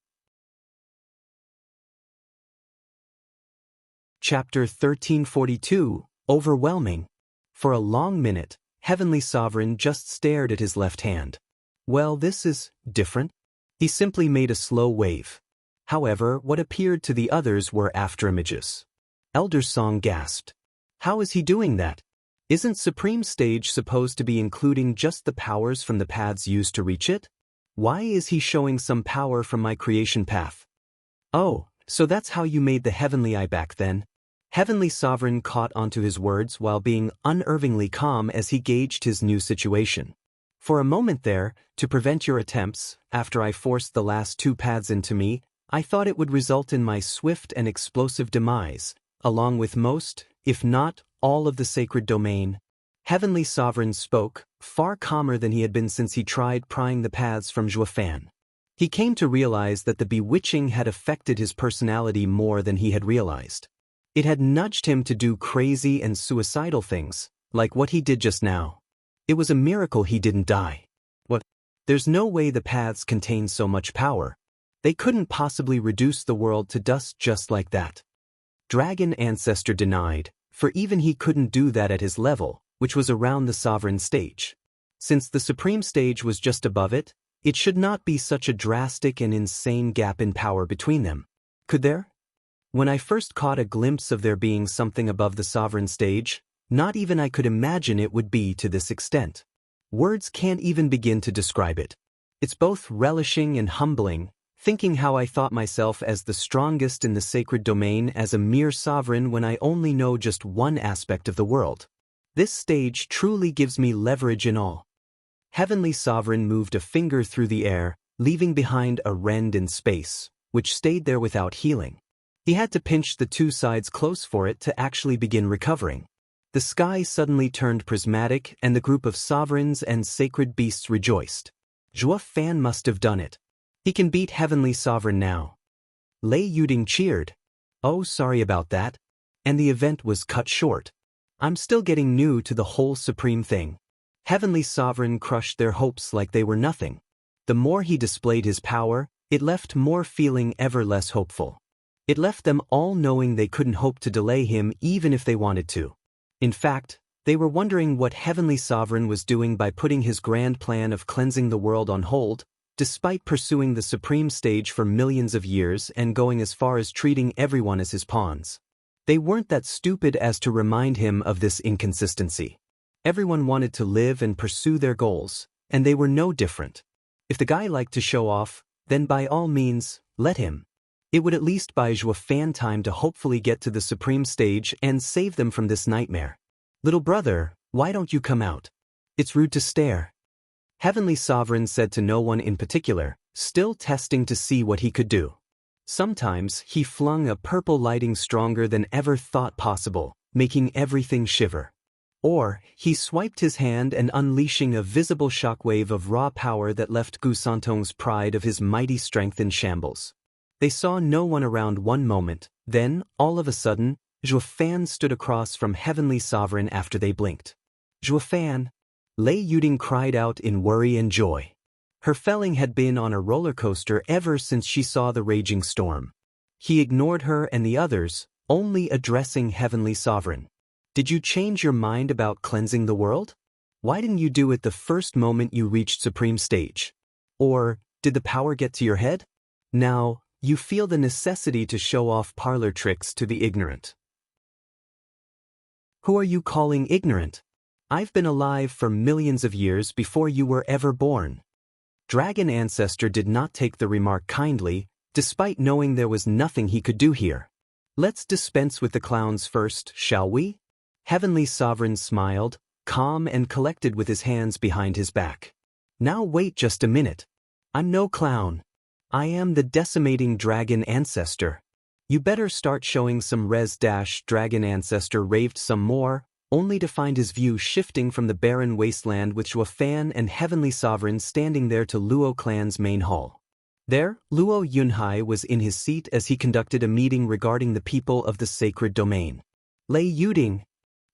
Chapter 1342, Overwhelming. For a long minute, Heavenly Sovereign just stared at his left hand. Well, this is different. He simply made a slow wave. However, what appeared to the others were afterimages. Elder Song gasped. How is he doing that? Isn't Supreme Stage supposed to be including just the powers from the paths used to reach it? Why is he showing some power from my creation path? Oh, so that's how you made the Heavenly Eye back then? Heavenly Sovereign caught onto his words while being unnervingly calm as he gauged his new situation. For a moment there, to prevent your attempts, after I forced the last two paths into me, I thought it would result in my swift and explosive demise, along with most, if not all of the sacred domain. Heavenly Sovereign spoke, far calmer than he had been since he tried prying the paths from Zhuofan. He came to realize that the bewitching had affected his personality more than he had realized. It had nudged him to do crazy and suicidal things, like what he did just now. It was a miracle he didn't die. What? There's no way the paths contain so much power. They couldn't possibly reduce the world to dust just like that. Dragon Ancestor denied, for even he couldn't do that at his level, which was around the Sovereign Stage. Since the Supreme Stage was just above it, it should not be such a drastic and insane gap in power between them. Could there? When I first caught a glimpse of there being something above the Sovereign Stage, not even I could imagine it would be to this extent. Words can't even begin to describe it. It's both relishing and humbling, thinking how I thought myself as the strongest in the sacred domain as a mere sovereign when I only know just one aspect of the world. This stage truly gives me leverage in all. Heavenly Sovereign moved a finger through the air, leaving behind a rend in space, which stayed there without healing. He had to pinch the two sides close for it to actually begin recovering. The sky suddenly turned prismatic and the group of sovereigns and sacred beasts rejoiced. Zhuofan must have done it. He can beat Heavenly Sovereign now. Lei Yuding cheered. Oh, sorry about that. And the event was cut short. I'm still getting new to the whole supreme thing. Heavenly Sovereign crushed their hopes like they were nothing. The more he displayed his power, it left more feeling ever less hopeful. It left them all knowing they couldn't hope to delay him even if they wanted to. In fact, they were wondering what Heavenly Sovereign was doing by putting his grand plan of cleansing the world on hold, despite pursuing the Supreme Stage for millions of years and going as far as treating everyone as his pawns. They weren't that stupid as to remind him of this inconsistency. Everyone wanted to live and pursue their goals, and they were no different. If the guy liked to show off, then by all means, let him. It would at least buy Zhuofan time to hopefully get to the Supreme Stage and save them from this nightmare. Little brother, why don't you come out? It's rude to stare. Heavenly Sovereign said to no one in particular, still testing to see what he could do. Sometimes he flung a purple lighting stronger than ever thought possible, making everything shiver. Or, he swiped his hand and unleashing a visible shockwave of raw power that left Gusantong's pride of his mighty strength in shambles. They saw no one around one moment, then, all of a sudden, Zhuofan stood across from Heavenly Sovereign after they blinked. Zhuofan! Lei Yuding cried out in worry and joy. Her felling had been on a roller coaster ever since she saw the raging storm. He ignored her and the others, only addressing Heavenly Sovereign. Did you change your mind about cleansing the world? Why didn't you do it the first moment you reached Supreme Stage? Or, did the power get to your head? Now, you feel the necessity to show off parlor tricks to the ignorant. Who are you calling ignorant? I've been alive for millions of years before you were ever born. Dragon Ancestor did not take the remark kindly, despite knowing there was nothing he could do here. Let's dispense with the clowns first, shall we? Heavenly Sovereign smiled, calm and collected with his hands behind his back. Now wait just a minute. I'm no clown. I am the decimating Dragon Ancestor. You better start showing some res. Dragon Ancestor raved some more, only to find his view shifting from the barren wasteland with Zhuofan and Heavenly Sovereign standing there to Luo clan's main hall. There, Luo Yunhai was in his seat as he conducted a meeting regarding the people of the sacred domain. Lei Yuding.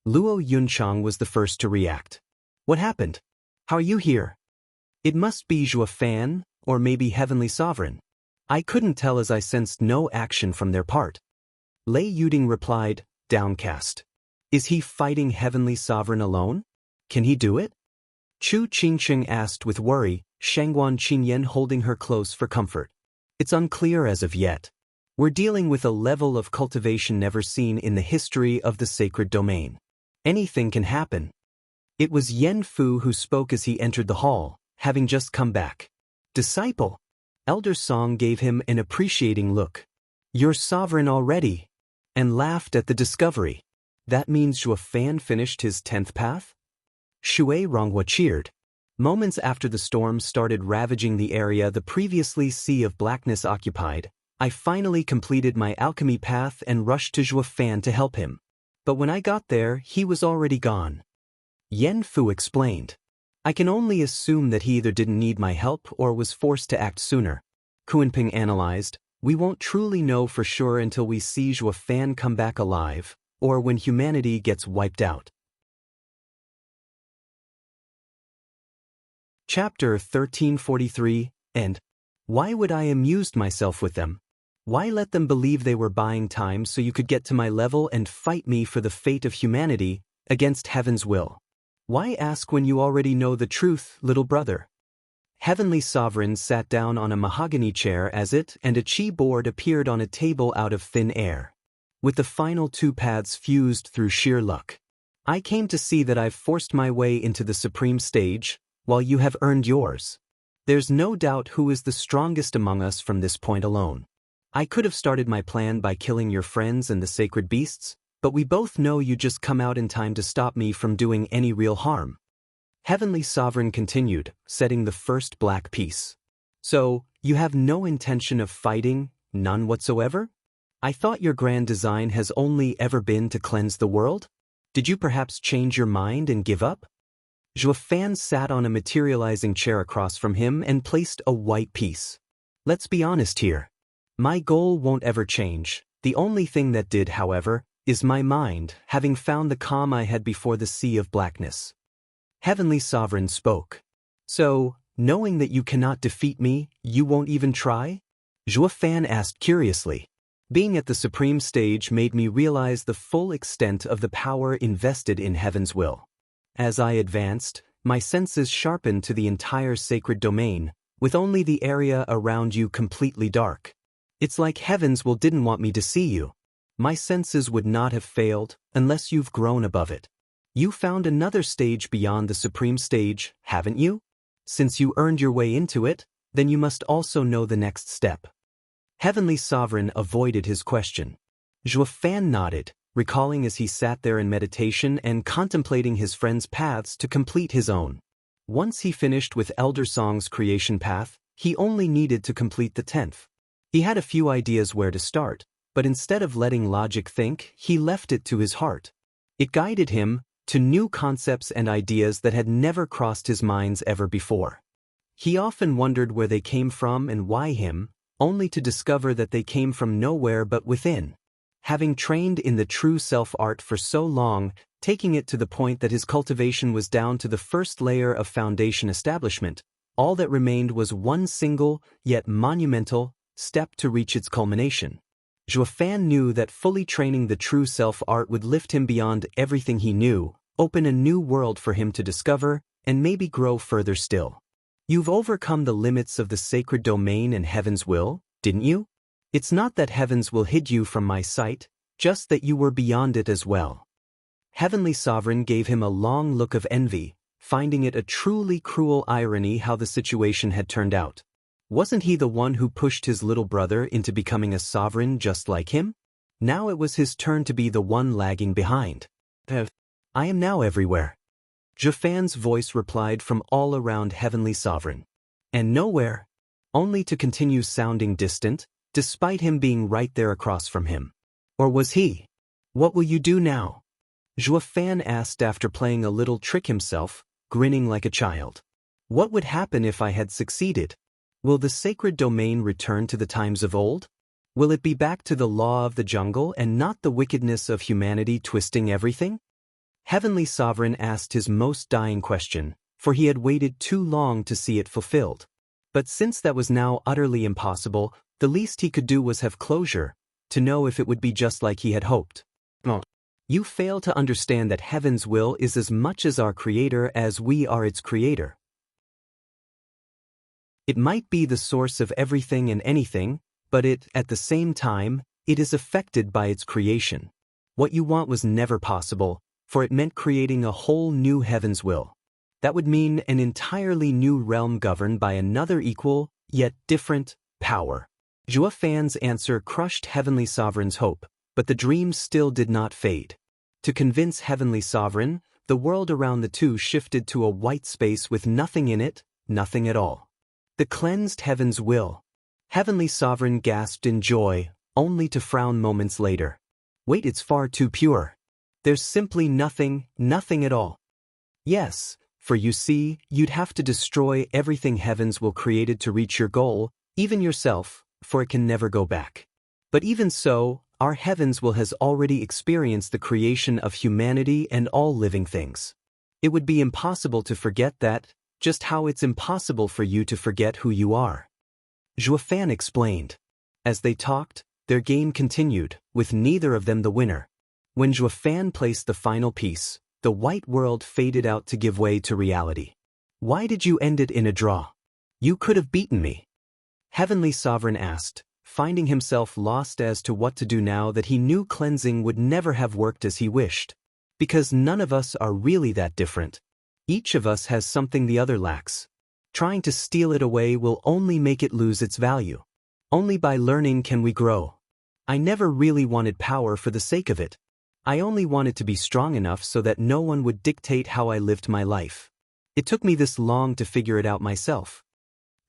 Luo Yunchang was the first to react. What happened? How are you here? It must be Zhuofan, or maybe Heavenly Sovereign. I couldn't tell as I sensed no action from their part. Lei Yuding replied, downcast. Is he fighting Heavenly Sovereign alone? Can he do it? Chu Qingcheng asked with worry, Shangguan Qinyan holding her close for comfort. It's unclear as of yet. We're dealing with a level of cultivation never seen in the history of the sacred domain. Anything can happen. It was Yen Fu who spoke as he entered the hall, having just come back. Disciple! Elder Song gave him an appreciating look. You're sovereign already, and laughed at the discovery. That means Zhuofan finished his 10th path? Shui Ronghua cheered. Moments after the storm started ravaging the area the previously Sea of Blackness occupied, I finally completed my alchemy path and rushed to Zhuofan to help him. But when I got there, he was already gone. Yen Fu explained. I can only assume that he either didn't need my help or was forced to act sooner. Kuenping analyzed. We won't truly know for sure until we see Zhuofan come back alive, or when humanity gets wiped out. Chapter 1343, and why would I amuse myself with them? Why let them believe they were buying time so you could get to my level and fight me for the fate of humanity, against heaven's will? Why ask when you already know the truth, little brother? Heavenly Sovereign sat down on a mahogany chair as it and a chi board appeared on a table out of thin air. With the final 2 paths fused through sheer luck. I came to see that I've forced my way into the supreme stage, while you have earned yours. There's no doubt who is the strongest among us from this point alone. I could have started my plan by killing your friends and the sacred beasts, but we both know you just come out in time to stop me from doing any real harm. Heavenly Sovereign continued, setting the first black piece. So, you have no intention of fighting, none whatsoever? I thought your grand design has only ever been to cleanse the world? Did you perhaps change your mind and give up? Zhuofan sat on a materializing chair across from him and placed a white piece. Let's be honest here. My goal won't ever change. The only thing that did, however, is my mind, having found the calm I had before the Sea of Blackness. Heavenly Sovereign spoke. So, knowing that you cannot defeat me, you won't even try? Zhuofan asked curiously. Being at the supreme stage made me realize the full extent of the power invested in heaven's will. As I advanced, my senses sharpened to the entire sacred domain, with only the area around you completely dark. It's like heavens didn't want me to see you. My senses would not have failed, unless you've grown above it. You found another stage beyond the supreme stage, haven't you? Since you earned your way into it, then you must also know the next step. Heavenly Sovereign avoided his question. Zhuofan nodded, recalling as he sat there in meditation and contemplating his friend's paths to complete his own. Once he finished with Elder Song's creation path, he only needed to complete the 10th. He had a few ideas where to start, but instead of letting logic think, he left it to his heart. It guided him to new concepts and ideas that had never crossed his mind ever before. He often wondered where they came from and why him, only to discover that they came from nowhere but within. Having trained in the true self-art for so long, taking it to the point that his cultivation was down to the first layer of foundation establishment, all that remained was one single, yet monumental, step to reach its culmination. Zhuofan knew that fully training the true self-art would lift him beyond everything he knew, open a new world for him to discover, and maybe grow further still. You've overcome the limits of the sacred domain and heaven's will, didn't you? It's not that heaven's will hid you from my sight, just that you were beyond it as well. Heavenly Sovereign gave him a long look of envy, finding it a truly cruel irony how the situation had turned out. Wasn't he the one who pushed his little brother into becoming a sovereign just like him? Now it was his turn to be the one lagging behind. I am now everywhere. Zhuofan's voice replied from all around Heavenly Sovereign. And nowhere, only to continue sounding distant, despite him being right there across from him. Or was he? What will you do now? Zhuofan asked after playing a little trick himself, grinning like a child. What would happen if I had succeeded? Will the sacred domain return to the times of old? Will it be back to the law of the jungle and not the wickedness of humanity twisting everything? Heavenly Sovereign asked his most dying question, for he had waited too long to see it fulfilled. But since that was now utterly impossible, the least he could do was have closure, to know if it would be just like he had hoped. Oh. You fail to understand that heaven's will is as much as our creator as we are its creator. It might be the source of everything and anything, but at the same time, it is affected by its creation. What you want was never possible, for it meant creating a whole new heaven's will. That would mean an entirely new realm governed by another equal, yet different, power. Zhuofan's answer crushed Heavenly Sovereign's hope, but the dream still did not fade. To convince Heavenly Sovereign, the world around the two shifted to a white space with nothing in it, nothing at all. The cleansed heaven's will. Heavenly Sovereign gasped in joy, only to frown moments later. Wait, it's far too pure. There's simply nothing, nothing at all. Yes, for you see, you'd have to destroy everything heaven's will created to reach your goal, even yourself, for it can never go back. But even so, our heaven's will has already experienced the creation of humanity and all living things. It would be impossible to forget that, just how it's impossible for you to forget who you are. Zhuofan explained. As they talked, their game continued, with neither of them the winner. When Zhuofan placed the final piece, the white world faded out to give way to reality. Why did you end it in a draw? You could have beaten me. Heavenly Sovereign asked, finding himself lost as to what to do now that he knew cleansing would never have worked as he wished. Because none of us are really that different. Each of us has something the other lacks. Trying to steal it away will only make it lose its value. Only by learning can we grow. I never really wanted power for the sake of it. I only wanted to be strong enough so that no one would dictate how I lived my life. It took me this long to figure it out myself.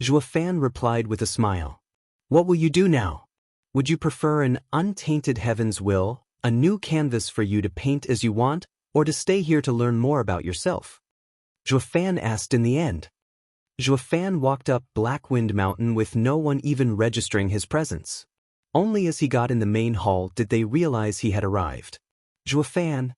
Zhuofan replied with a smile. What will you do now? Would you prefer an untainted heaven's will, a new canvas for you to paint as you want, or to stay here to learn more about yourself? Zhuofan asked in the end. Zhuofan walked up Blackwind Mountain with no one even registering his presence. Only as he got in the main hall did they realize he had arrived. Zhuofan.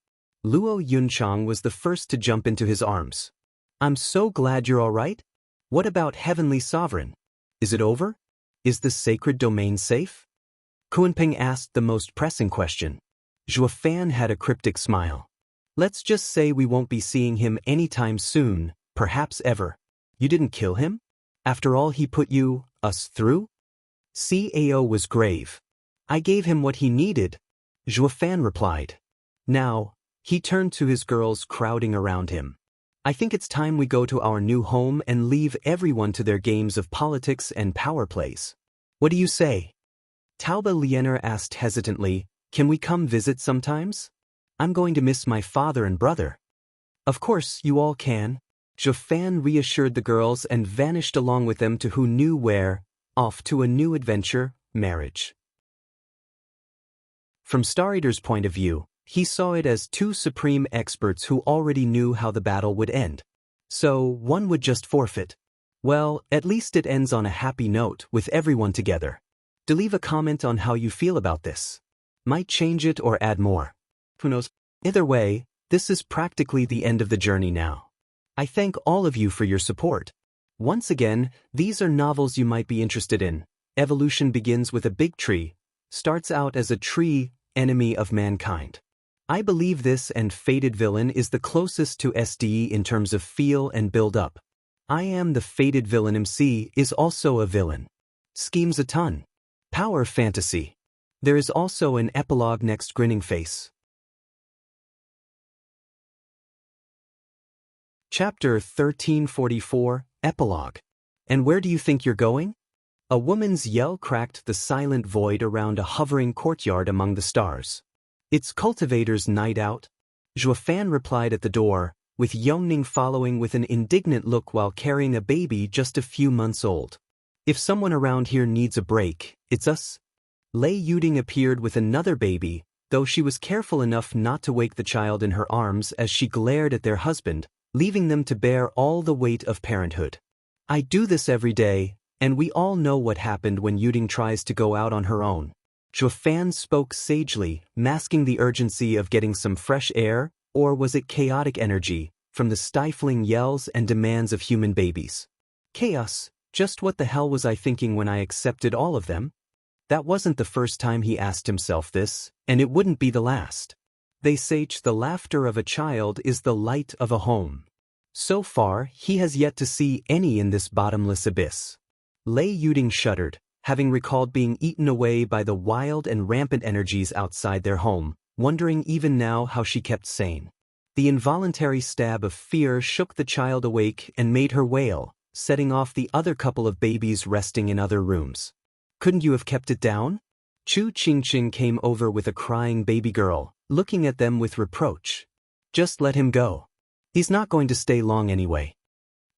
Luo Yunchang was the first to jump into his arms. I'm so glad you're all right. What about Heavenly Sovereign? Is it over? Is the sacred domain safe? Kunping asked the most pressing question. Zhuofan had a cryptic smile. Let's just say we won't be seeing him anytime soon, perhaps ever. You didn't kill him? After all he put us through? Cao was grave. I gave him what he needed, Zhuofan replied. Now, he turned to his girls crowding around him. I think it's time we go to our new home and leave everyone to their games of politics and power plays. What do you say? Taoba Liener asked hesitantly, Can we come visit sometimes? I'm going to miss my father and brother. Of course, you all can. Zhuofan reassured the girls and vanished along with them to who knew where, off to a new adventure, marriage. From Star Eater's point of view, he saw it as two supreme experts who already knew how the battle would end. So, one would just forfeit. Well, at least it ends on a happy note with everyone together. Do leave a comment on how you feel about this. Might change it or add more. Who knows? Either way, this is practically the end of the journey now. I thank all of you for your support. Once again, these are novels you might be interested in. Evolution begins with a big tree, starts out as a tree, enemy of mankind. I believe this and Fated Villain is the closest to SDE in terms of feel and build-up. I Am the Fated Villain MC is also a villain. Schemes a ton. Power fantasy. There is also an epilogue next grinning face. Chapter 1344, Epilogue. And where do you think you're going? A woman's yell cracked the silent void around a hovering courtyard among the stars. It's Cultivator's night out? Zhuofan replied at the door, with Yongning following with an indignant look while carrying a baby just a few months old. If someone around here needs a break, it's us. Lei Yuding appeared with another baby, though she was careful enough not to wake the child in her arms as she glared at their husband, leaving them to bear all the weight of parenthood. I do this every day, and we all know what happened when Yuding tries to go out on her own. Zhuofan spoke sagely, masking the urgency of getting some fresh air, or was it chaotic energy, from the stifling yells and demands of human babies. Chaos, just what the hell was I thinking when I accepted all of them? That wasn't the first time he asked himself this, and it wouldn't be the last. They say the laughter of a child is the light of a home. So far, he has yet to see any in this bottomless abyss. Lei Yuding shuddered, having recalled being eaten away by the wild and rampant energies outside their home, wondering even now how she kept sane. The involuntary stab of fear shook the child awake and made her wail, setting off the other couple of babies resting in other rooms. Couldn't you have kept it down? Chu Qingqing came over with a crying baby girl, looking at them with reproach. Just let him go. He's not going to stay long anyway.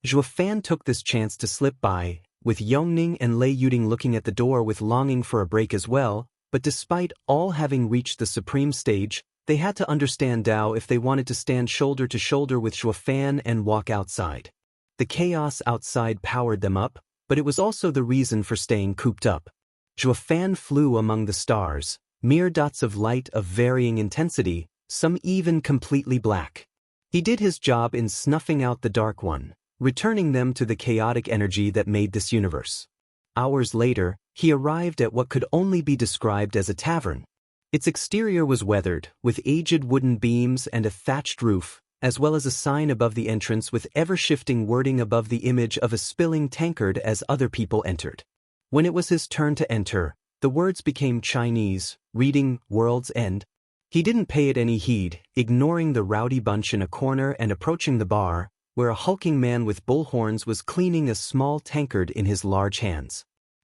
Zhuofan took this chance to slip by, with Yongning and Lei Yuding looking at the door with longing for a break as well, but despite all having reached the supreme stage, they had to understand Dao if they wanted to stand shoulder to shoulder with Zhuofan and walk outside. The chaos outside powered them up, but it was also the reason for staying cooped up. Zhuofan flew among the stars, mere dots of light of varying intensity, some even completely black. He did his job in snuffing out the Dark One, returning them to the chaotic energy that made this universe. Hours later, he arrived at what could only be described as a tavern. Its exterior was weathered, with aged wooden beams and a thatched roof, as well as a sign above the entrance with ever-shifting wording above the image of a spilling tankard as other people entered. When it was his turn to enter, the words became Chinese, reading, World's End. He didn't pay it any heed, ignoring the rowdy bunch in a corner and approaching the bar, where a hulking man with bullhorns was cleaning a small tankard in his large hands.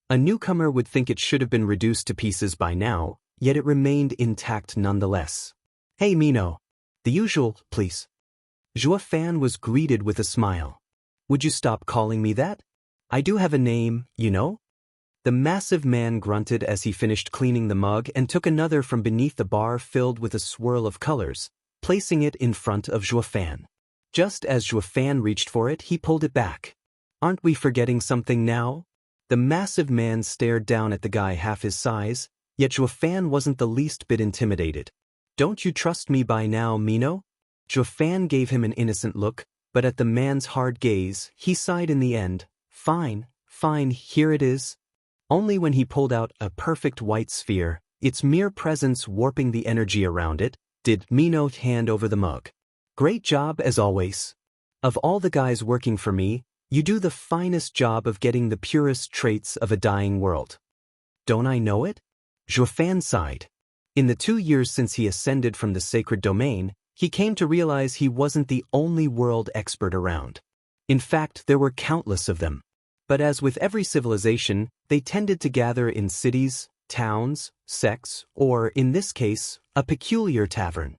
A newcomer would think it should have been reduced to pieces by now, yet it remained intact nonetheless. Hey Mino. The usual, please. Zhuofan was greeted with a smile. Would you stop calling me that? I do have a name, you know? The massive man grunted as he finished cleaning the mug and took another from beneath the bar filled with a swirl of colors, placing it in front of Zhuofan. Just as Zhuofan reached for it, he pulled it back. Aren't we forgetting something now? The massive man stared down at the guy half his size, yet Zhuofan wasn't the least bit intimidated. Don't you trust me by now, Mino? Zhuofan gave him an innocent look, but at the man's hard gaze, he sighed in the end. Fine, here it is. Only when he pulled out a perfect white sphere, its mere presence warping the energy around it, did Mino hand over the mug. Great job as always. Of all the guys working for me, you do the finest job of getting the purest traits of a dying world. Don't I know it? Zhuofan sighed. In the 2 years since he ascended from the sacred domain, he came to realize he wasn't the only world expert around. In fact, there were countless of them. But as with every civilization, they tended to gather in cities, towns, sects, or, in this case, a peculiar tavern.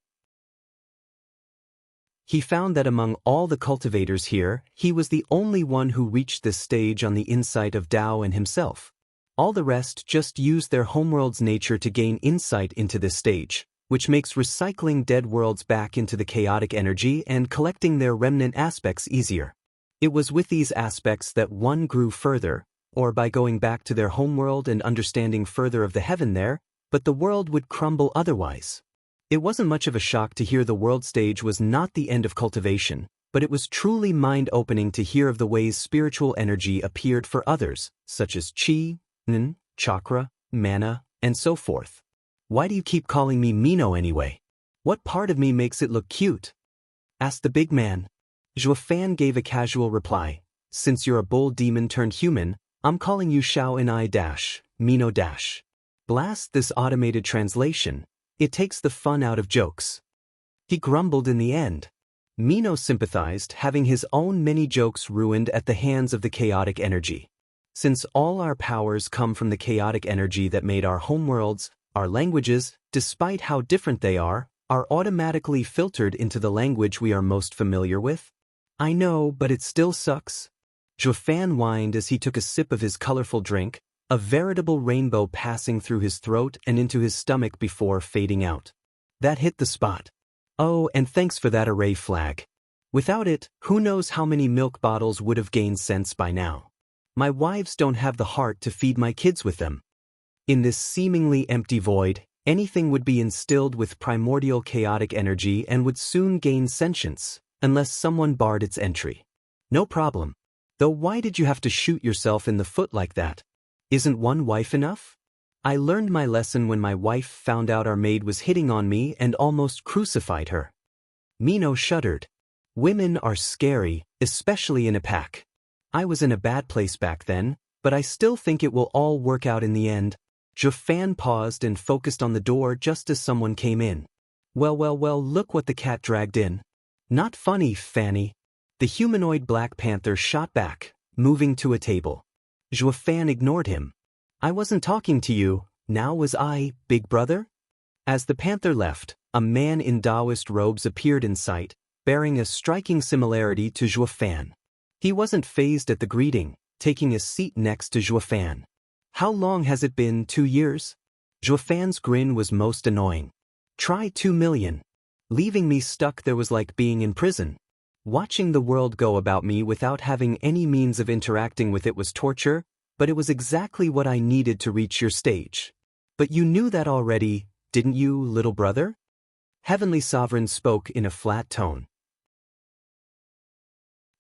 He found that among all the cultivators here, he was the only one who reached this stage on the insight of Tao and himself. All the rest just used their homeworld's nature to gain insight into this stage, which makes recycling dead worlds back into the chaotic energy and collecting their remnant aspects easier. It was with these aspects that one grew further, or by going back to their homeworld and understanding further of the heaven there, but the world would crumble otherwise. It wasn't much of a shock to hear the world stage was not the end of cultivation, but it was truly mind-opening to hear of the ways spiritual energy appeared for others, such as chi, nen, chakra, mana, and so forth. Why do you keep calling me Mino anyway? What part of me makes it look cute? Asked the big man. Zhuofan gave a casual reply. Since you're a bull demon turned human, I'm calling you Xiao and I Mino dash. Blast this automated translation. It takes the fun out of jokes. He grumbled in the end. Mino sympathized, having his own many jokes ruined at the hands of the chaotic energy. Since all our powers come from the chaotic energy that made our homeworlds, our languages, despite how different they are automatically filtered into the language we are most familiar with. I know, but it still sucks. Zhuofan whined as he took a sip of his colorful drink, a veritable rainbow passing through his throat and into his stomach before fading out. That hit the spot. Oh, and thanks for that array flag. Without it, who knows how many milk bottles would have gained sense by now. My wives don't have the heart to feed my kids with them. In this seemingly empty void, anything would be instilled with primordial chaotic energy and would soon gain sentience, unless someone barred its entry. No problem. Though why did you have to shoot yourself in the foot like that? Isn't one wife enough? I learned my lesson when my wife found out our maid was hitting on me and almost crucified her. Mino shuddered. Women are scary, especially in a pack. I was in a bad place back then, but I still think it will all work out in the end. Zhuofan paused and focused on the door just as someone came in. Well, look what the cat dragged in. Not funny, Fanny. The humanoid Black Panther shot back, moving to a table. Zhuofan ignored him. I wasn't talking to you, now was I, big brother? As the panther left, a man in Taoist robes appeared in sight, bearing a striking similarity to Zhuofan. He wasn't fazed at the greeting, taking a seat next to Zhuofan. How long has it been, 2 years? Zhuofan's grin was most annoying. Try 2 million. Leaving me stuck there was like being in prison. Watching the world go about me without having any means of interacting with it was torture, but it was exactly what I needed to reach your stage. But you knew that already, didn't you, little brother? Heavenly Sovereign spoke in a flat tone.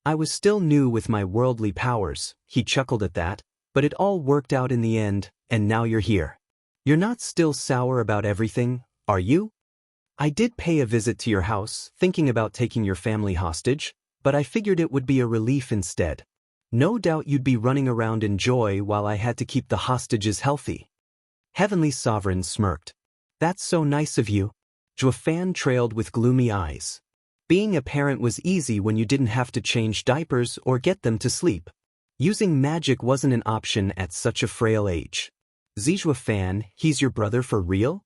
I was still new with my worldly powers, he chuckled at that, but it all worked out in the end, and now you're here. You're not still sour about everything, are you? I did pay a visit to your house, thinking about taking your family hostage, but I figured it would be a relief instead. No doubt you'd be running around in joy while I had to keep the hostages healthy. Heavenly Sovereign smirked. That's so nice of you. Zhuofan trailed with gloomy eyes. Being a parent was easy when you didn't have to change diapers or get them to sleep. Using magic wasn't an option at such a frail age. Zhuofan, he's your brother for real?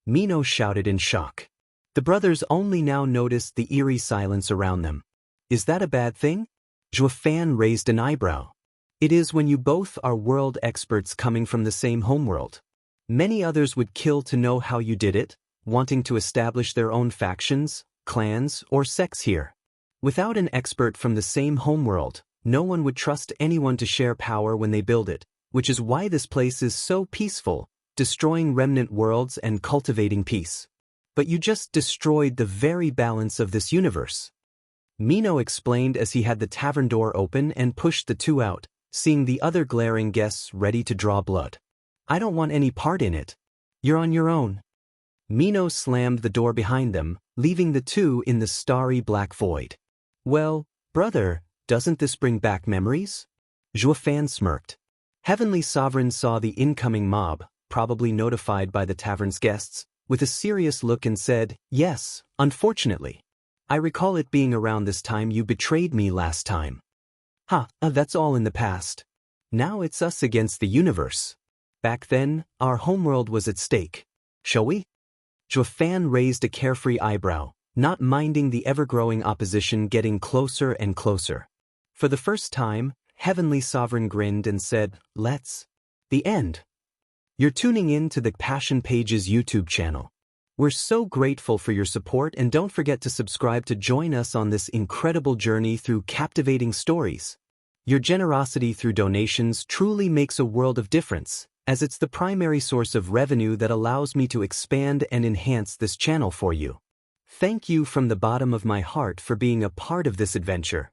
Mino shouted in shock. The brothers only now noticed the eerie silence around them. Is that a bad thing? Zhuofan raised an eyebrow. It is when you both are world experts coming from the same homeworld. Many others would kill to know how you did it, wanting to establish their own factions, clans, or sects here. Without an expert from the same homeworld, no one would trust anyone to share power when they build it, which is why this place is so peaceful, destroying remnant worlds and cultivating peace. But you just destroyed the very balance of this universe. Mino explained as he had the tavern door open and pushed the two out, seeing the other glaring guests ready to draw blood. I don't want any part in it. You're on your own. Mino slammed the door behind them, leaving the two in the starry black void. Well, brother, doesn't this bring back memories? Zhuofan smirked. Heavenly Sovereign saw the incoming mob, probably notified by the tavern's guests, with a serious look and said, yes, unfortunately. I recall it being around this time you betrayed me last time. That's all in the past. Now it's us against the universe. Back then, our homeworld was at stake. Shall we? Joafan raised a carefree eyebrow, not minding the ever-growing opposition getting closer and closer. For the first time, Heavenly Sovereign grinned and said, "Let's." The end. You're tuning in to the Passion Pages YouTube channel. We're so grateful for your support, and don't forget to subscribe to join us on this incredible journey through captivating stories. Your generosity through donations truly makes a world of difference, as it's the primary source of revenue that allows me to expand and enhance this channel for you. Thank you from the bottom of my heart for being a part of this adventure.